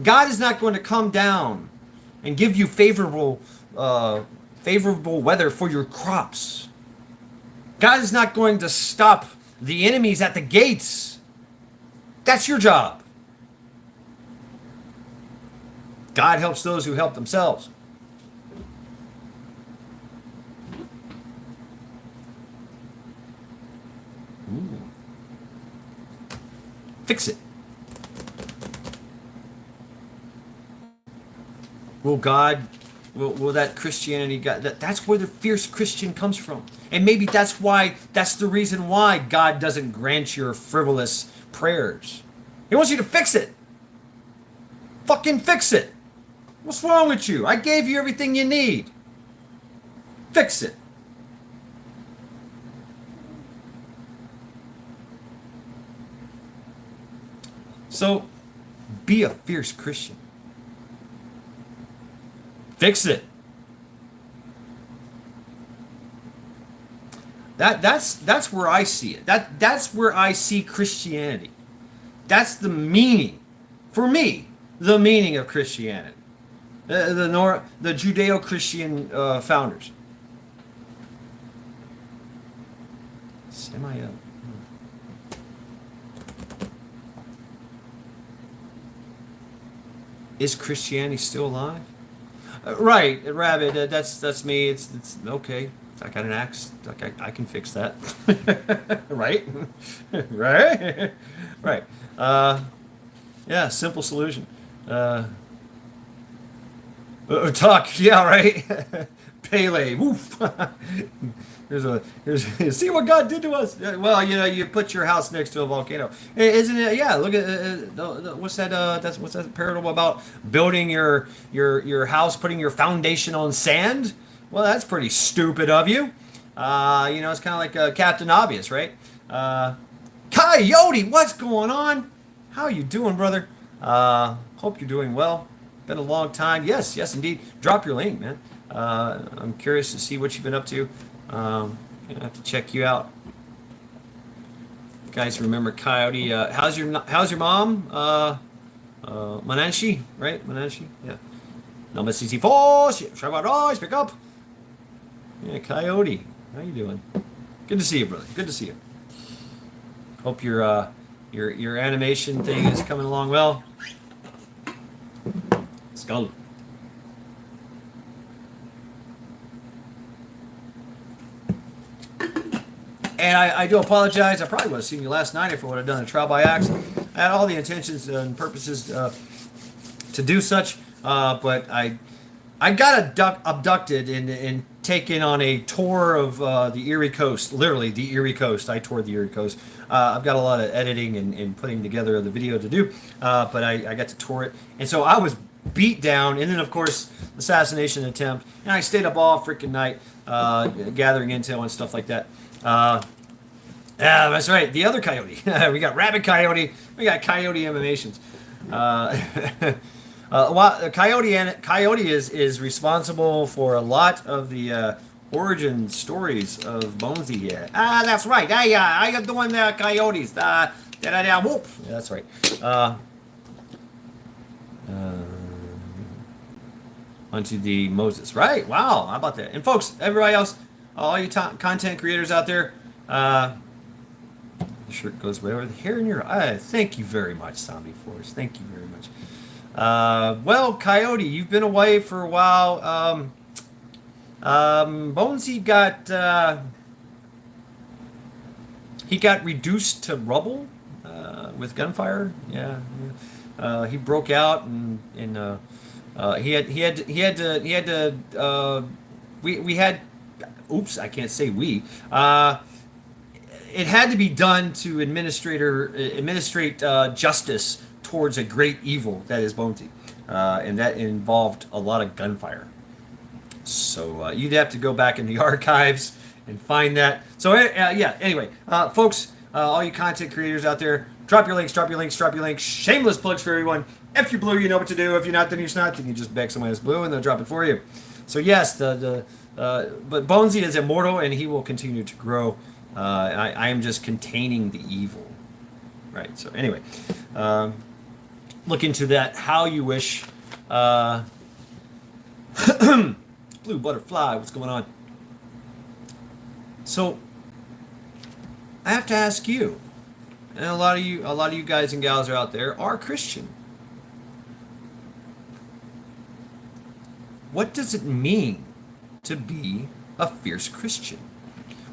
God is not going to come down and give you favorable weather for your crops. God is not going to stop the enemies at the gates. That's your job. God helps those who help themselves. Ooh. Fix it. Will God, will that Christianity, that's where the fierce Christian comes from. And maybe that's the reason why God doesn't grant your frivolous prayers. He wants you to fix it. Fucking fix it. What's wrong with you? I gave you everything you need. Fix it. So, be a fierce Christian. Fix it. That's where I see it. That's where I see Christianity. That's the meaning, for me, the meaning of Christianity. The Judeo-Christian founders. Semi up. Is Christianity still alive? Right, Rabbit. That's me. It's okay. I got an axe. I can fix that. Right, right, right. Yeah, simple solution. Talk. Yeah, right. Pele. Woof. Here's see what God did to us. Well, you put your house next to a volcano, isn't it? Yeah. Look at what's that? What's that parable about building your house, putting your foundation on sand? Well, that's pretty stupid of you. It's kind of like Captain Obvious, right? Coyote, what's going on? How you doing, brother? Hope you're doing well. Been a long time. Yes, indeed. Drop your link, man. I'm curious to see what you've been up to. I have to check you out. You guys remember Coyote? How's your mom? Mananshi, right? Mananshi, yeah. Number 64. Shabbat, pick up. Yeah, Coyote. How you doing? Good to see you, brother. Good to see you. Hope your animation thing is coming along well. Skull. And I do apologize. I probably would have seen you last night if I would have done a trial by accident. I had all the intentions and purposes to do such, but I got abducted and taken on a tour of the Erie Coast. Literally, the Erie Coast. I toured the Erie Coast. I've got a lot of editing and putting together the video to do, but I got to tour it. And so I was beat down, and then, of course, assassination attempt. And I stayed up all freaking night gathering intel and stuff like that. Yeah, that's right. The other Coyote. We got Rabbit Coyote. We got Coyote Animations. Coyote is responsible for a lot of the origin stories of Bonesy here. That's right. I am doing the Coyotes. Whoop. Yeah, that's right. Onto the Moses. Right. Wow. How about that? And folks, everybody else, all you content creators out there, the shirt goes way over the hair in your eye. Thank you very much, Zombie Force. Thank you very much. Well, Coyote, you've been away for a while. Bonesy got reduced to rubble with gunfire. Yeah. He broke out and he had to. We had. Oops, I can't say we. It had to be done to administrate justice towards a great evil that is Bonesy, and that involved a lot of gunfire. So you'd have to go back in the archives and find that. So yeah. Anyway, folks, all you content creators out there, Drop your links, drop your links, drop your links. Shameless plugs for everyone. If you're blue, you know what to do. If you're not, then you're not. Then you just beg someone who's blue and they'll drop it for you. So yes, but Bonesy is immortal and he will continue to grow. I am just containing the evil. Right. So anyway, look into that how you wish. Blue butterfly, what's going on? So I have to ask you, and a lot of you guys and gals are out there are Christian. What does it mean to be a fierce Christian?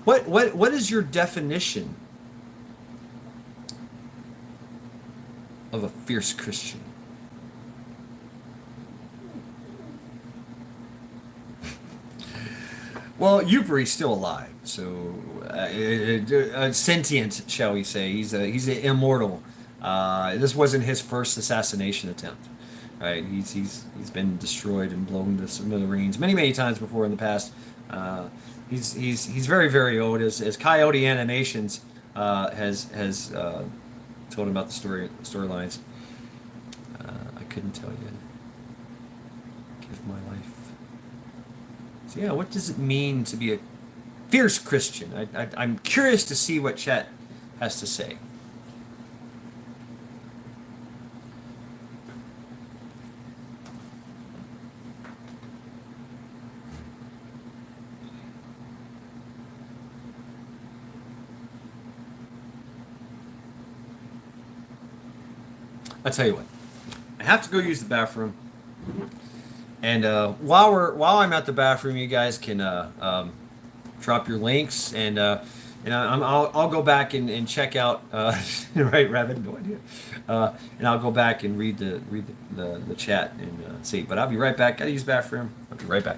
What is your definition of a fierce Christian? Well, Uberi's still alive, so sentient, shall we say? He's immortal. This wasn't his first assassination attempt, right? He's been destroyed and blown to smithereens many times before in the past. He's very old. As Coyote Animations has told him about the storylines. I couldn't tell you. Give my life. So yeah, what does it mean to be a fierce Christian? I'm curious to see what chat has to say. I'll tell you what. I have to go use the bathroom. And while I'm at the bathroom, you guys can drop your links, and I'll go back and check out. Right, Rabbit, no idea. And I'll go back and read the chat and see. But I'll be right back. Gotta use the bathroom. I'll be right back.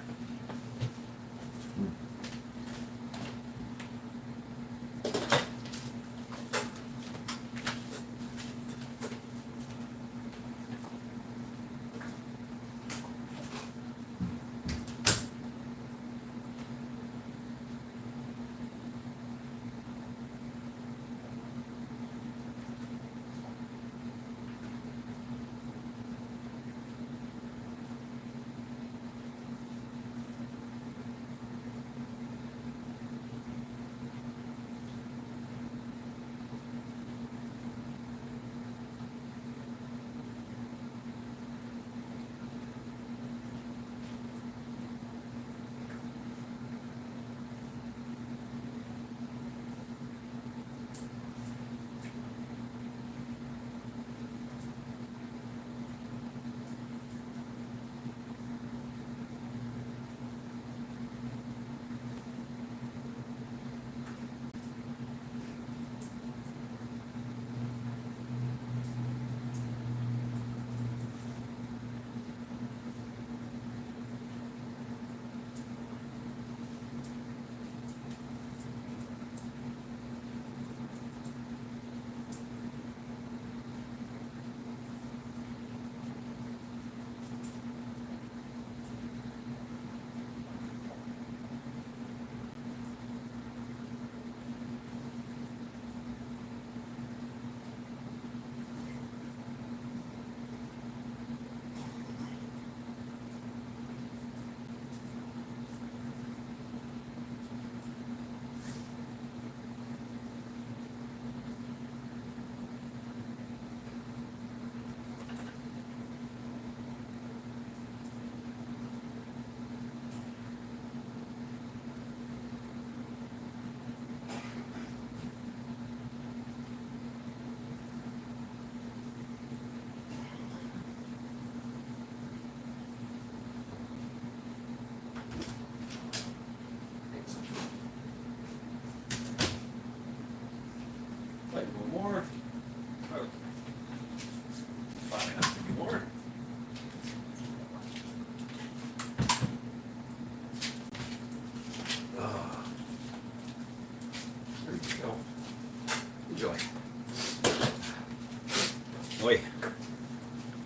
Oi.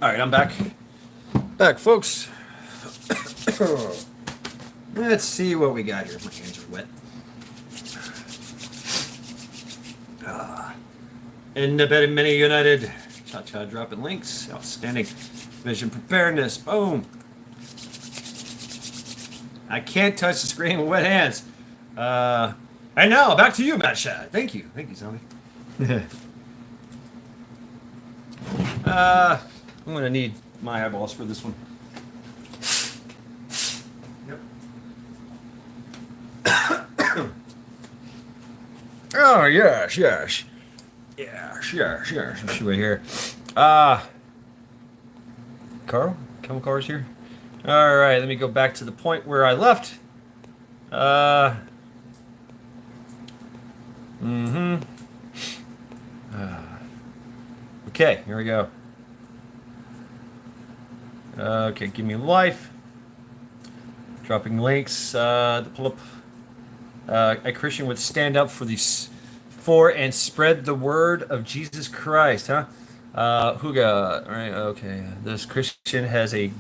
All right, I'm back. Back, folks. Let's see what we got here. My hands are wet. Independent Mini United. Cha-Cha dropping links. Outstanding. Vision preparedness. Boom. I can't touch the screen with wet hands. And now, back to you, Matt Shad. Thank you. Thank you, Zombie. I'm going to need my eyeballs for this one. Yep. Oh, yes, yes. Yes, yes, yes. Let's see right here. Carl? Chemical cars here? All right, let me go back to the point where I left. Okay, here we go. Okay, give me life. Dropping links to pull up. A Christian would stand up for and spread the word of Jesus Christ, huh? Huga, right? Okay, this Christian has a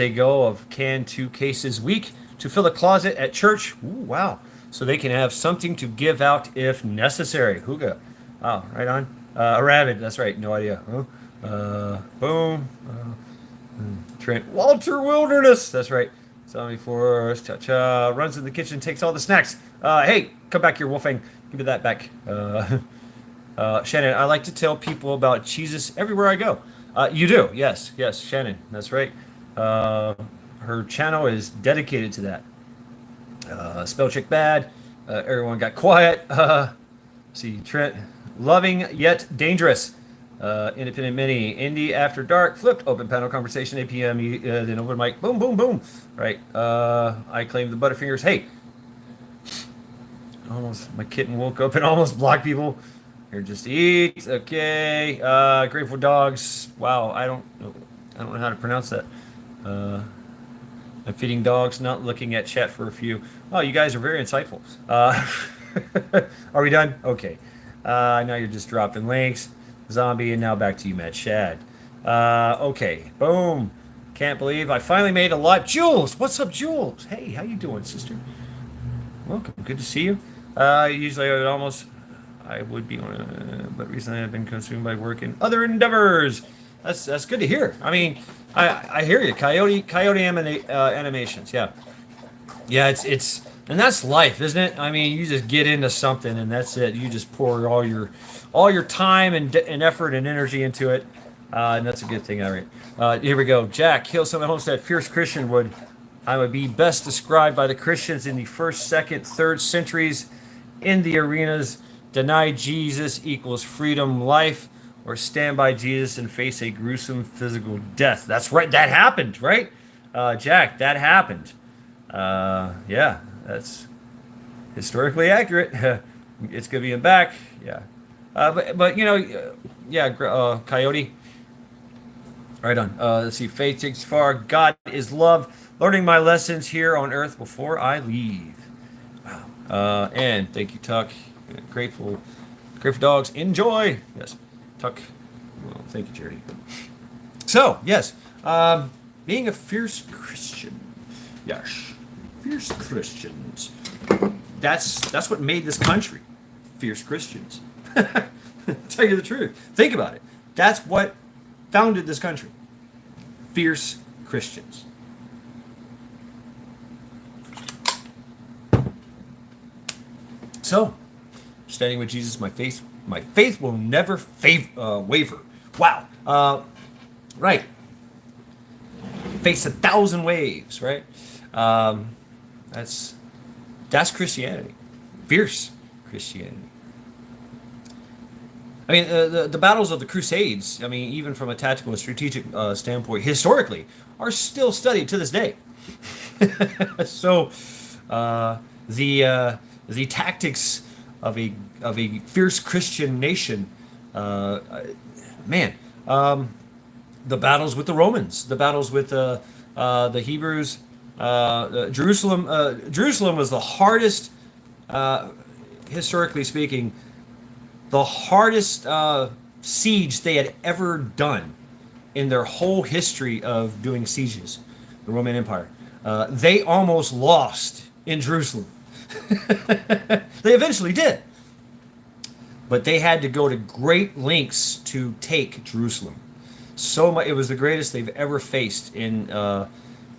goal of 2 cases a week to fill a closet at church. Ooh, wow! So they can have something to give out if necessary. Huga, wow, right on. A rabbit, that's right. No idea. Boom. Trent Walter Wilderness, that's right. Zombie Force, Cha-Cha, runs in the kitchen, takes all the snacks. Hey, come back here, Wolfang. Give me that back. Shannon, I like to tell people about Jesus everywhere I go. You do, yes, Shannon, that's right. Her channel is dedicated to that. Spell check bad. Everyone got quiet. See, Trent, loving yet dangerous. Independent Mini, Indie After Dark, flipped, open panel conversation, 8 p.m. Then open mic, boom, boom, boom. Right. I claim the Butterfingers. Hey, almost my kitten woke up and almost blocked people. Here, just eat. Okay. Grateful Dogs. Wow, I don't know how to pronounce that. I'm feeding dogs, not looking at chat for a few. Oh, you guys are very insightful. Are we done? Okay. Now you're just dropping links. Zombie, and now back to you, Matt Shad. Okay, boom. Can't believe I finally made a live. Jules, what's up, Jules? Hey, how you doing, sister? Welcome, good to see you. Usually I would be on, but recently I've been consumed by work and other endeavors. That's good to hear. I mean, I hear you, Coyote Animations. Yeah, it's and that's life, isn't it? I mean, you just get into something and that's it. You just pour all your time and effort and energy into it, and that's a good thing. All right, here we go. Jack Hill Summit Homestead, fierce Christian I would be best described by the Christians in the 1st, 2nd, 3rd centuries in the arenas. Deny Jesus equals freedom, life, or stand by Jesus and face a gruesome physical death. That's right. That happened, right? Jack, that happened. Yeah, that's historically accurate. It's good being back. Yeah. But you know, yeah, Coyote. Right on. Let's see. Faith takes far. God is love. Learning my lessons here on earth before I leave. Wow. And thank you, Tuck. Grateful Dogs. Enjoy. Yes, Tuck. Well, thank you, Charity. So yes, being a fierce Christian. Yes, fierce Christians. That's what made this country. Fierce Christians. Tell you the truth. Think about it. That's what founded this country. Fierce Christians. So, standing with Jesus, my faith will never waver. Wow. Right. Face 1,000 waves. Right. That's Christianity. Fierce Christianity. I mean, the battles of the Crusades, I mean, even from a tactical and strategic standpoint, historically, are still studied to this day. So, the tactics of a fierce Christian nation, man, the battles with the Romans, the battles with the Hebrews, Jerusalem was the hardest, historically speaking, the hardest siege they had ever done in their whole history of doing sieges, the Roman Empire. They almost lost in Jerusalem. They eventually did. but they had to go to great lengths to take Jerusalem. So much, it was the greatest they've ever faced in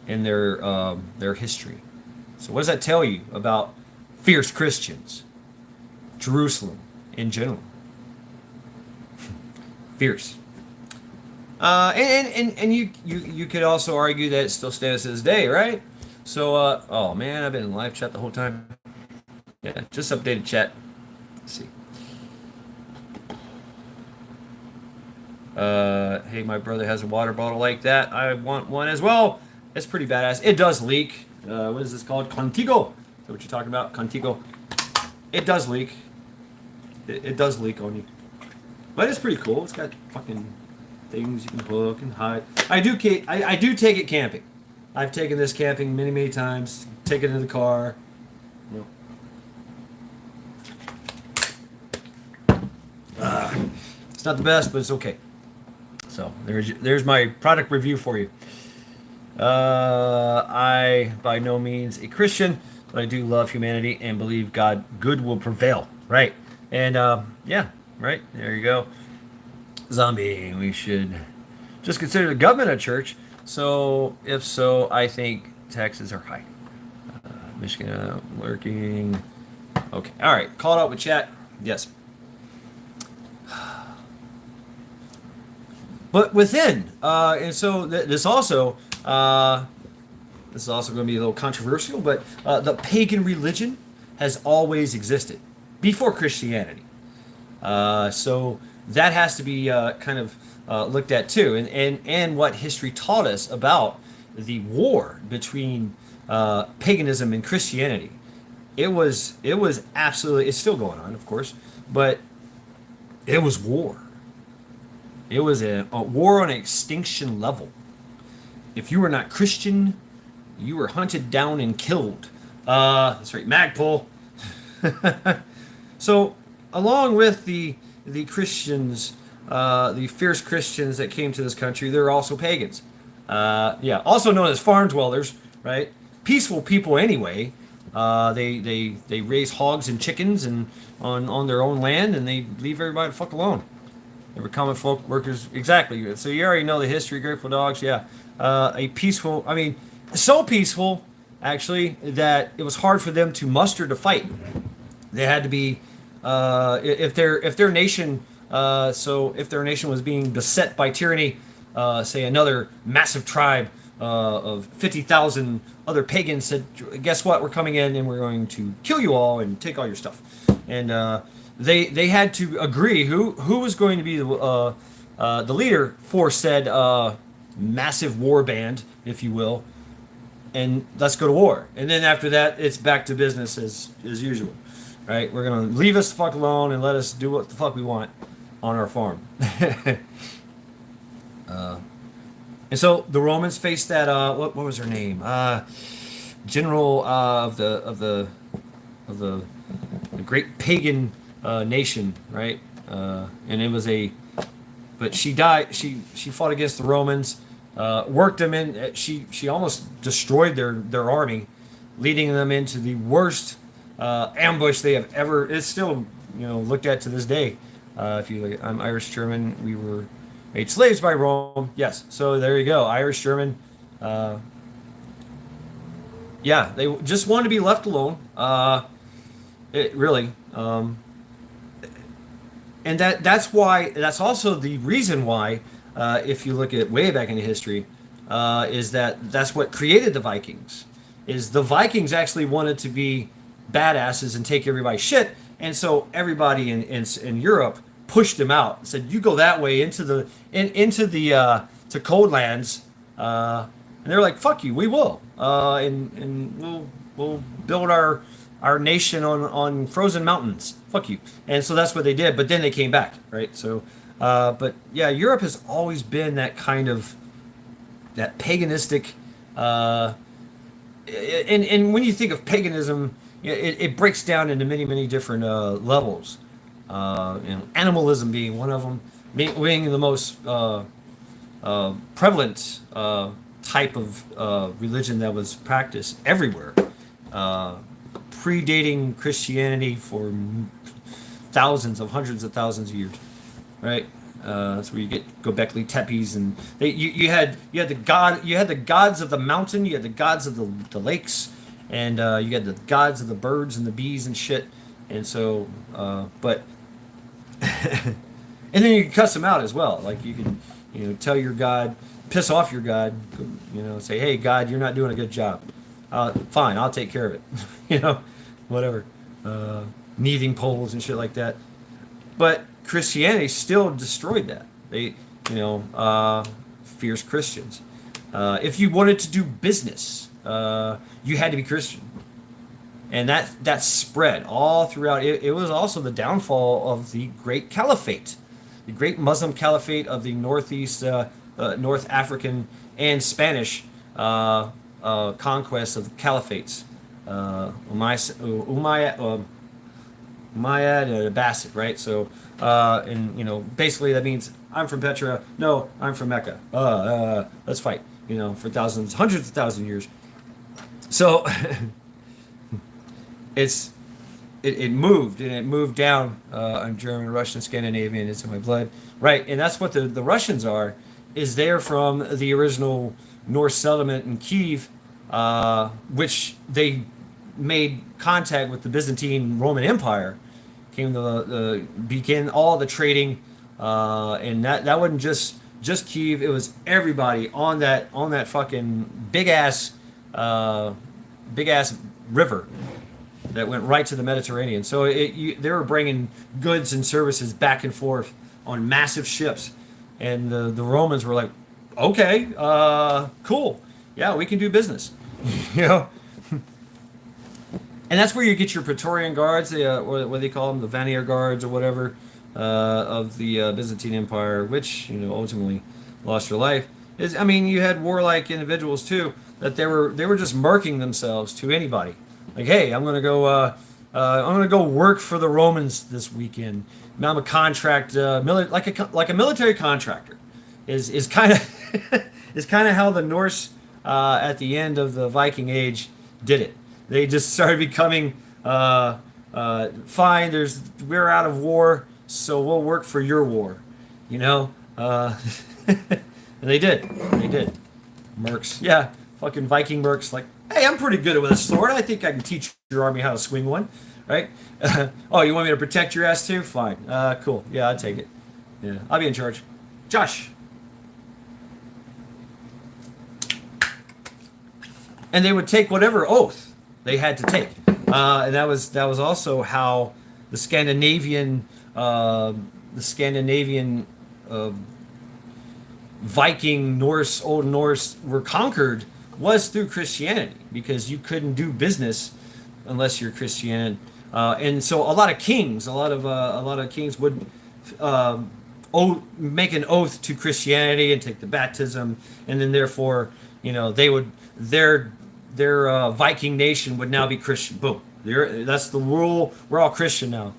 their history. So what does that tell you about fierce Christians? Jerusalem in general, fierce. And you could also argue that it still stands to this day, right? So oh man, I've been in live chat the whole time. Yeah, just updated chat. Let's see. Hey, my brother has a water bottle like that. I want one as well. It's pretty badass. It does leak. What is this called? Contigo. Is that what you're talking about? Contigo. It does leak. It does leak on you. But it's pretty cool. It's got fucking things you can hook and hide. I do take it camping. I've taken this camping many, many times. Take it in the car. You know. It's not the best, but it's okay. So there's my product review for you. I by no means a Christian, but I do love humanity and believe good will prevail. Right. And yeah, right. There you go. Zombie. We should just consider the government a church. So if so, I think taxes are high. Michigan lurking. Okay. All right. Call it out with chat. Yes. But within, and so this is also going to be a little controversial, but the pagan religion has always existed before Christianity. So that has to be kind of looked at too, and what history taught us about the war between paganism and Christianity. It was absolutely, it's still going on, of course, but it was war. It was a war on an extinction level. If you were not Christian, you were hunted down and killed. That's right, Magpul. So, along with the Christians, the fierce Christians that came to this country, there are also pagans. Yeah, also known as farm dwellers, right? Peaceful people anyway. They raise hogs and chickens and on their own land, and they leave everybody the fuck alone. They were common folk workers, exactly. So you already know the history. Grateful Dogs, yeah. A peaceful, I mean, so peaceful actually that it was hard for them to muster to fight. They had to be, if their nation, if their nation was being beset by tyranny, say another massive tribe of 50,000 other pagans said, guess what? We're coming in and we're going to kill you all and take all your stuff. And they had to agree who was going to be the leader for said massive war band, if you will, and let's go to war. And then after that, it's back to business as usual, right? We're gonna leave us the fuck alone and let us do what the fuck we want on our farm. And so the Romans faced that. What was her name? General of the great pagan nation, right? And it was but she died. She fought against the Romans, worked them in. She almost destroyed their army, leading them into the worst ambush they have ever. It's still looked at to this day. If you look, I'm Irish German. We were made slaves by Rome. Yes, so there you go, Irish German. Yeah, they just wanted to be left alone. It really. And that's why. That's also the reason why, if you look at way back into history, is that's what created the Vikings. Is the Vikings actually wanted to be badasses and take everybody's shit, and so everybody in Europe pushed them out and said, "You go that way into the to cold lands," and they're like, "Fuck you, we will, and we'll build our nation on frozen mountains. Fuck you." And so that's what they did. But then they came back, right? So, but yeah, Europe has always been that kind of that paganistic. And when you think of paganism, it breaks down into many, many different levels. Animalism being one of them, being the most prevalent type of religion that was practiced everywhere, predating Christianity for thousands of hundreds of thousands of years, right? That's where you get Göbekli Tepes, and you had the gods of the mountain, you had the gods of the lakes, and you had the gods of the birds and the bees and shit. And so, but and then you can cuss them out as well. Like you can, tell your god, piss off your god, say, hey God, you're not doing a good job. Fine, I'll take care of it. Whatever. Kneading poles and shit like that. But Christianity still destroyed that. They, fierce Christians. If you wanted to do business, you had to be Christian. And that spread all throughout. It was also the downfall of the Great Caliphate, the Great Muslim Caliphate of the Northeast, North African and Spanish conquest of the caliphates. Umayyad and Abbasid, right? So, and basically that means I'm from Petra. No, I'm from Mecca. Let's fight. For thousands, hundreds of thousands of years. So it moved, and it moved down. I'm German, Russian, Scandinavian. It's in my blood, right? And that's what the Russians are. Is they're from the original Norse settlement in Kiev, which they made contact with the Byzantine Roman Empire. Came to begin all the trading, and that wasn't just Kiev. It was everybody on that fucking big ass river that went right to the Mediterranean. So they were bringing goods and services back and forth on massive ships, and the Romans were like, okay, cool, yeah, we can do business, And that's where you get your Praetorian Guards, what they call them, the Vannier Guards or whatever, of the Byzantine Empire, which ultimately lost their life. You had warlike individuals too that they were just marking themselves to anybody. Like, hey, I'm gonna go work for the Romans this weekend. Now I'm a contract, like a military contractor, is kind of is kind of how the Norse at the end of the Viking Age did it. They just started becoming fine. We're out of war, so we'll work for your war, and they did. Mercs, yeah, fucking Viking mercs. Like, hey, I'm pretty good with a sword. I think I can teach your army how to swing one, right? Oh, you want me to protect your ass too? Fine, cool. Yeah, I'll take it. Yeah, I'll be in charge. Josh. And they would take whatever oath they had to take, and that was also how the Scandinavian Viking, Norse, Old Norse were conquered was through Christianity, because you couldn't do business unless you're Christian, and so a lot of kings would make an oath to Christianity and take the baptism, and then therefore they would their Viking nation would now be Christian. Boom. That's the rule. We're all Christian now.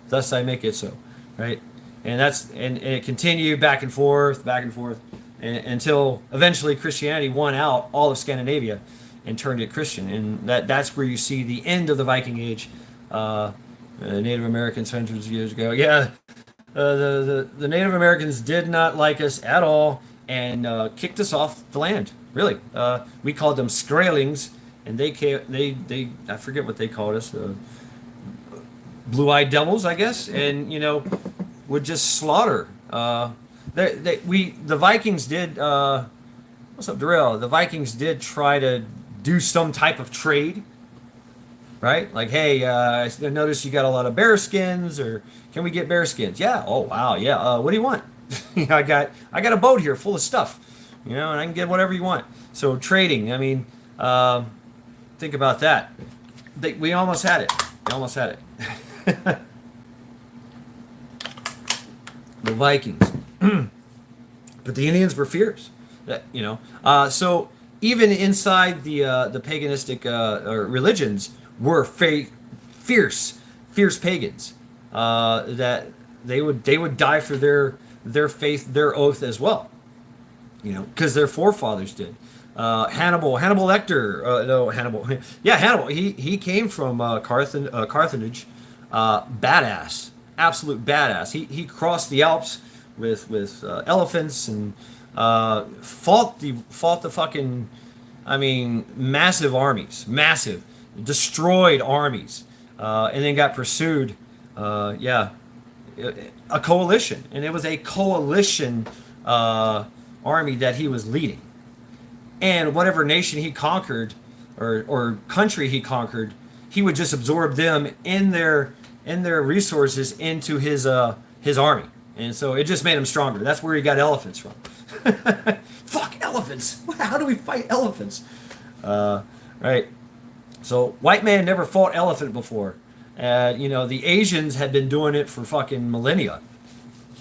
Thus I make it so, right? And it continued back and forth, until eventually Christianity won out all of Scandinavia and turned it Christian. And that's where you see the end of the Viking Age. Native Americans hundreds of years ago. Yeah, the Native Americans did not like us at all and kicked us off the land. Really, we called them Skraelings, and they I forget what they called us, blue-eyed devils, I guess, and would just slaughter. The Vikings did. What's up, Darrell? The Vikings did try to do some type of trade, right? Like, hey, I noticed you got a lot of bear skins, or can we get bear skins? Yeah. Oh wow. Yeah. What do you want? I got a boat here full of stuff. And I can get whatever you want. So trading, think about that. We almost had it. The Vikings. But the Indians were fierce. So even inside the paganistic religions were fierce pagans. That they would die for their faith, their oath as well. Because their forefathers did. Hannibal Lecter, no, Hannibal. Yeah, Hannibal. He came from Carthage, badass, absolute badass. He crossed the Alps with elephants and fought the fucking, I mean, massive armies, massive, destroyed armies, and then got pursued. Yeah, a coalition, and it was a coalition army that he was leading. And whatever nation he conquered, or country he conquered, he would just absorb them in their resources into his army, and so it just made him stronger. That's where he got elephants from. Fuck elephants! How do we fight elephants? Right. So white man never fought elephant before. You know, the Asians had been doing it for fucking millennia,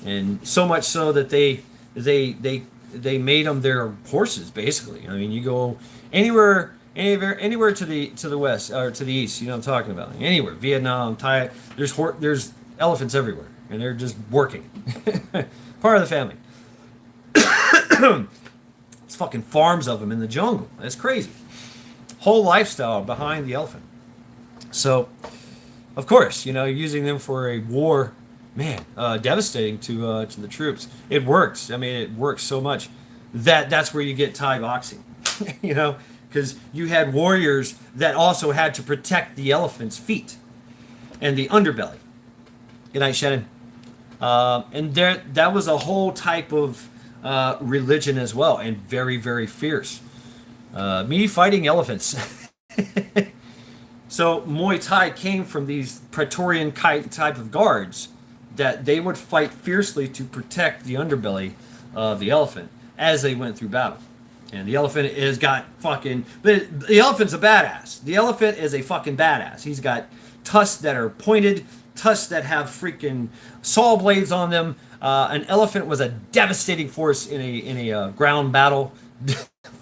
and so much so that they made them their horses. Basically, I mean, you go anywhere to the west or to the east. You know what I'm talking about? Anywhere, Vietnam, Thai. There's elephants everywhere, and they're just working. Part of the family. It's fucking farms of them in the jungle. That's crazy. Whole lifestyle behind the elephant. So, of course, you know, using them for a war, man, devastating to the troops. It works. I mean, it works so much that's where you get Thai boxing. You know, because you had warriors that also had to protect the elephant's feet and the underbelly. Good night, Shannon. And that was a whole type of religion as well, and very, very fierce. Me fighting elephants. So Muay Thai came from these Praetorian type of guards that they would fight fiercely to protect the underbelly of the elephant as they went through battle. And the elephant has got fucking... But the elephant's a badass. The elephant is a fucking badass. He's got tusks that are pointed, tusks that have freaking saw blades on them. An elephant was a devastating force in a ground battle.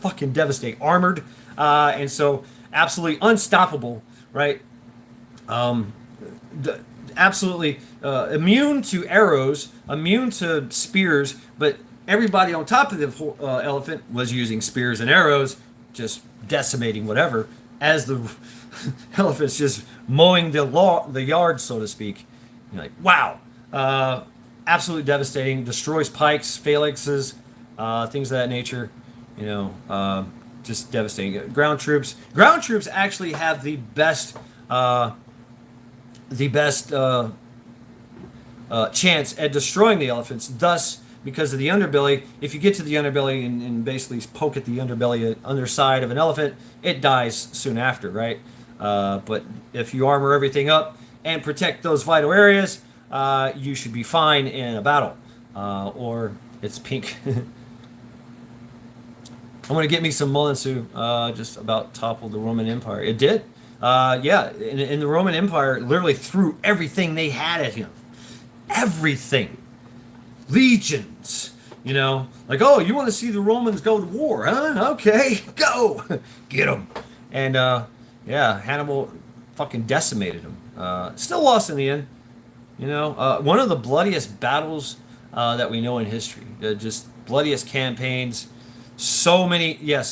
Fucking devastating. Armored. And so absolutely unstoppable, right? Absolutely immune to arrows, immune to spears, but everybody on top of the elephant was using spears and arrows, just decimating whatever, as the elephant's just mowing the yard, so to speak. You're like, wow. Absolutely devastating. Destroys pikes, phalanxes, things of that nature. You know, just devastating. Ground troops actually have the best chance at destroying the elephants. Thus, because of the underbelly, if you get to the underbelly and basically poke at the underside of an elephant, it dies soon after, right? But if you armor everything up and protect those vital areas, you should be fine in a battle. Or it's pink. I'm going to get me some Mulinsu, just about toppled the Roman Empire. It did. Yeah, in the Roman Empire, literally threw everything they had at him. Everything. Legions. You know, like, oh, you want to see the Romans go to war, huh? Okay, go. Get them. And, yeah, Hannibal fucking decimated them. Still lost in the end. You know, one of the bloodiest battles that we know in history. Just bloodiest campaigns. So many in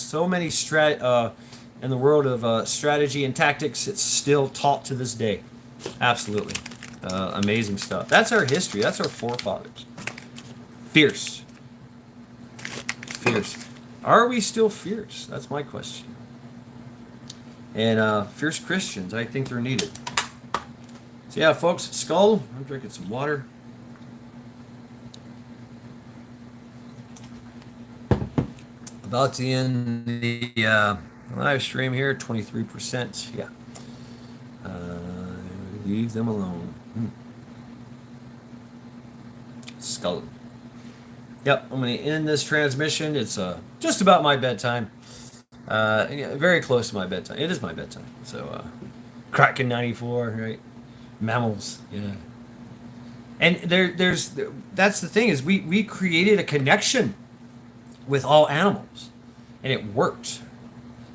the world of strategy and tactics. It's still taught to this day. Absolutely. Amazing stuff. That's our history. That's our forefathers. Fierce. Fierce. Are we still fierce? That's my question. And fierce Christians, I think they're needed. So yeah, folks, Skull, I'm drinking some water. About to end the live stream here, 23%. Yeah. Leave them alone. Skull. Yep, I'm going to end this transmission. It's just about my bedtime. Yeah, very close to my bedtime. It is my bedtime. So, Kraken 94, right? Mammals, yeah. And that's the thing, is we created a connection with all animals, and it worked.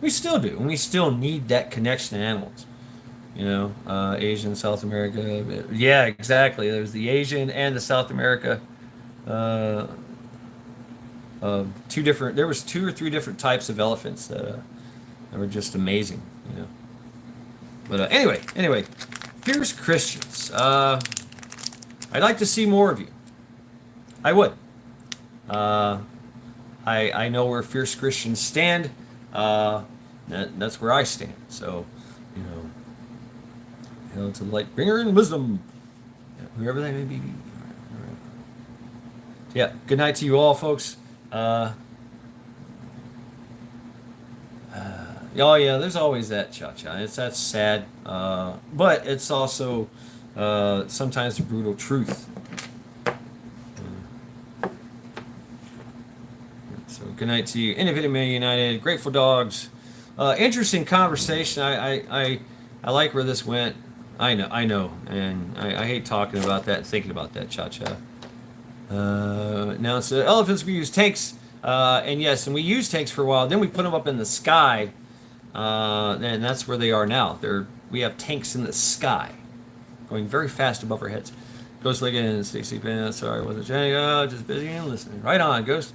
We still do, and we still need that connection to animals. You know, Asian, South America. Yeah, exactly. There's the Asian and the South America. There was 2 or 3 different types of elephants that were just amazing. You know. But anyway, Fierce Christians. I'd like to see more of you. I would. I know where fierce Christians stand. That's where I stand. So, to the light bringer and wisdom, whoever they may be. All right. Yeah. Good night to you all, folks. Oh yeah, there's always that cha-cha. That's sad, but it's also sometimes the brutal truth. So good night to you, Independent Man United, Grateful Dogs. Interesting conversation. I like where this went. I know, and I hate talking about that and thinking about that cha-cha. Now it's elephants. We use tanks, and yes, and we used tanks for a while. Then we put them up in the sky. And that's where they are now. We have tanks in the sky, going very fast above our heads. Ghost Legged and Stacy Van. Sorry, wasn't Jenny. Just busy and listening. Right on, Ghost.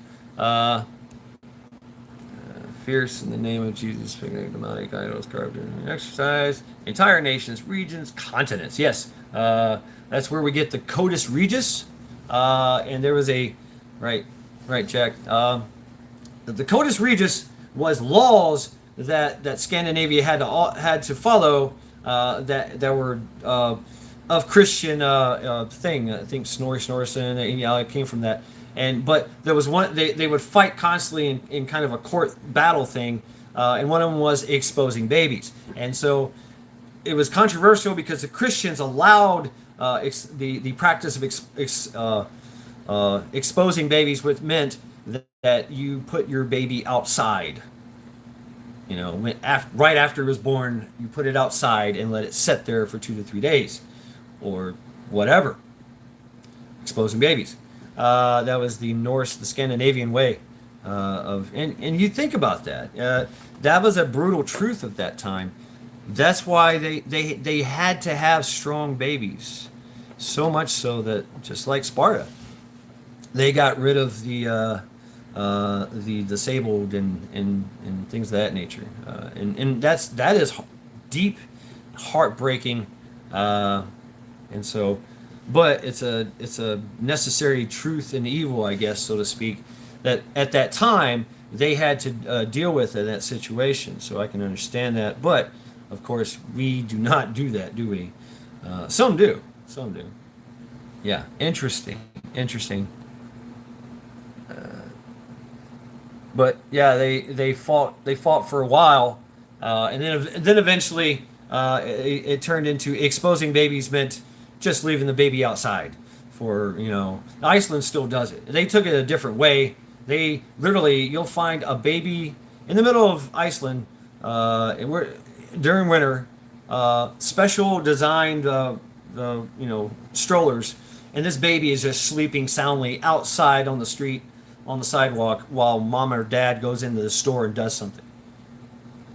Fierce in the name of Jesus. Figuring demonic idols carved in exercise. Entire nations, regions, continents. Yes, that's where we get the Codex Regius. And there was a right, Jack. The Codex Regius was laws that Scandinavia had to follow that were of Christian thing. I think Snorri Snorreson came from that. But there was one they would fight constantly in kind of a court battle thing, and one of them was exposing babies. And so it was controversial because the Christians allowed the practice of exposing babies, which meant that you put your baby outside. Right after it was born, you put it outside and let it sit there for 2 to 3 days, or whatever. Exposing babies. That was the Scandinavian way and you think about that. That was a brutal truth of that time. That's why they had to have strong babies, so much so that just like Sparta, they got rid of the disabled and things of that nature, and that is deep, heartbreaking, and so, but it's a necessary truth and evil, I guess, so to speak, that at that time they had to deal with in that situation. So I can understand that, but of course we do not do that, do we? Some do. Yeah, interesting. But yeah, they fought for a while, and then eventually it turned into exposing babies meant just leaving the baby outside. Iceland still does it. They took it a different way. They literally, you'll find a baby in the middle of Iceland during winter, special designed strollers, and this baby is just sleeping soundly outside on the street, on the sidewalk, while mom or dad goes into the store and does something.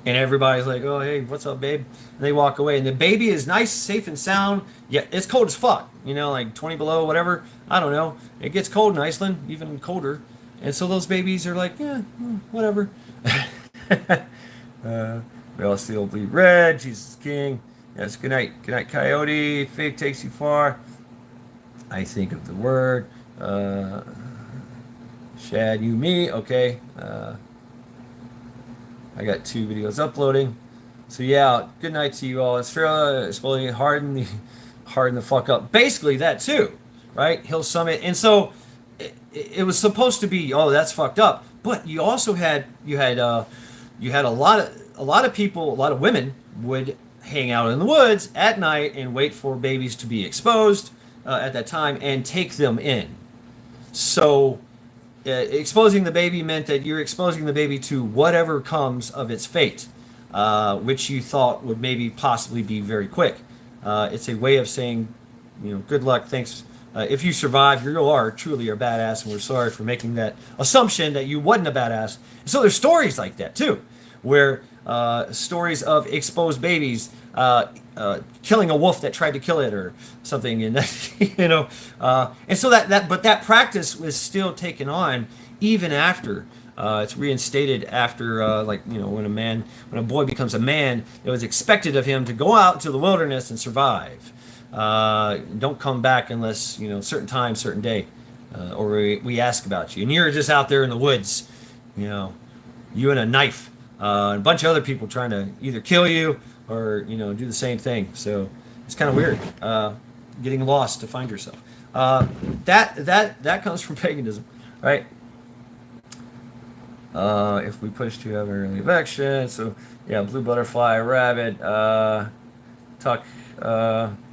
And everybody's like, oh, hey, what's up, babe? And they walk away. And the baby is nice, safe, and sound. Yeah, it's cold as fuck. Like 20 below, whatever. I don't know. It gets cold in Iceland, even colder. And so those babies are like, yeah, whatever. We all still bleed red. Jesus is King. Yes, good night. Good night, Coyote. Fig takes you far. I think of the word. Shad, you, me. Okay. I got 2 videos uploading. So yeah, good night to you all. Australia, exploding, harden the fuck up. Basically that too, right? Hill Summit. And so it was supposed to be, oh, that's fucked up. But you also had a lot of people, a lot of women would hang out in the woods at night and wait for babies to be exposed at that time and take them in. So exposing the baby meant that you're exposing the baby to whatever comes of its fate, which you thought would maybe possibly be very quick. It's a way of saying, good luck, thanks. If you survive, you are truly a badass, and we're sorry for making that assumption that you wasn't a badass. So there's stories like that too, where stories of exposed babies killing a wolf that tried to kill it or something, and and so that practice was still taken on even after It's reinstated after, when a boy becomes a man, it was expected of him to go out into the wilderness and survive. Don't come back unless, certain time, certain day, or we ask about you. And you're just out there in the woods, you and a knife, and a bunch of other people trying to either kill you or, do the same thing. So it's kind of weird, getting lost to find yourself. That comes from paganism, right? If we push to have early eviction, so yeah, blue butterfly, rabbit, tuck,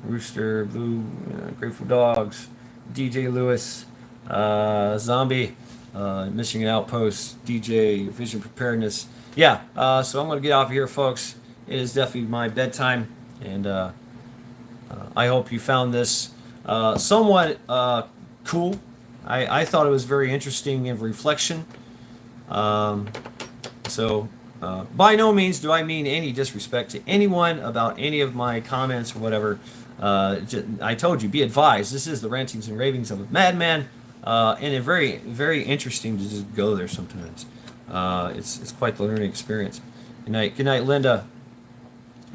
rooster, blue, Grateful Dogs, DJ Lewis, zombie, missing an outpost, DJ, vision preparedness. Yeah, so I'm gonna get off here, folks. It is definitely my bedtime, and I hope you found this somewhat cool. I thought it was very interesting in reflection. So, by no means do I mean any disrespect to anyone about any of my comments or whatever. I told you, be advised. This is the rantings and ravings of a madman, and it's very, very interesting to just go there sometimes. It's quite the learning experience. Good night, Linda.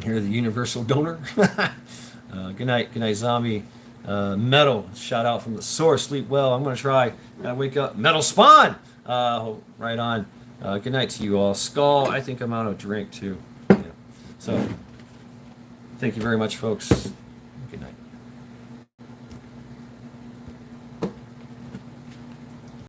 Here, the universal donor. Good night, zombie. Metal, shout out from the source. Sleep well. I'm gonna try. Gotta wake up. Metal spawn. Right on. Good night to you all. Skull, I think I'm out of drink too. Yeah. So, thank you very much, folks. Good night.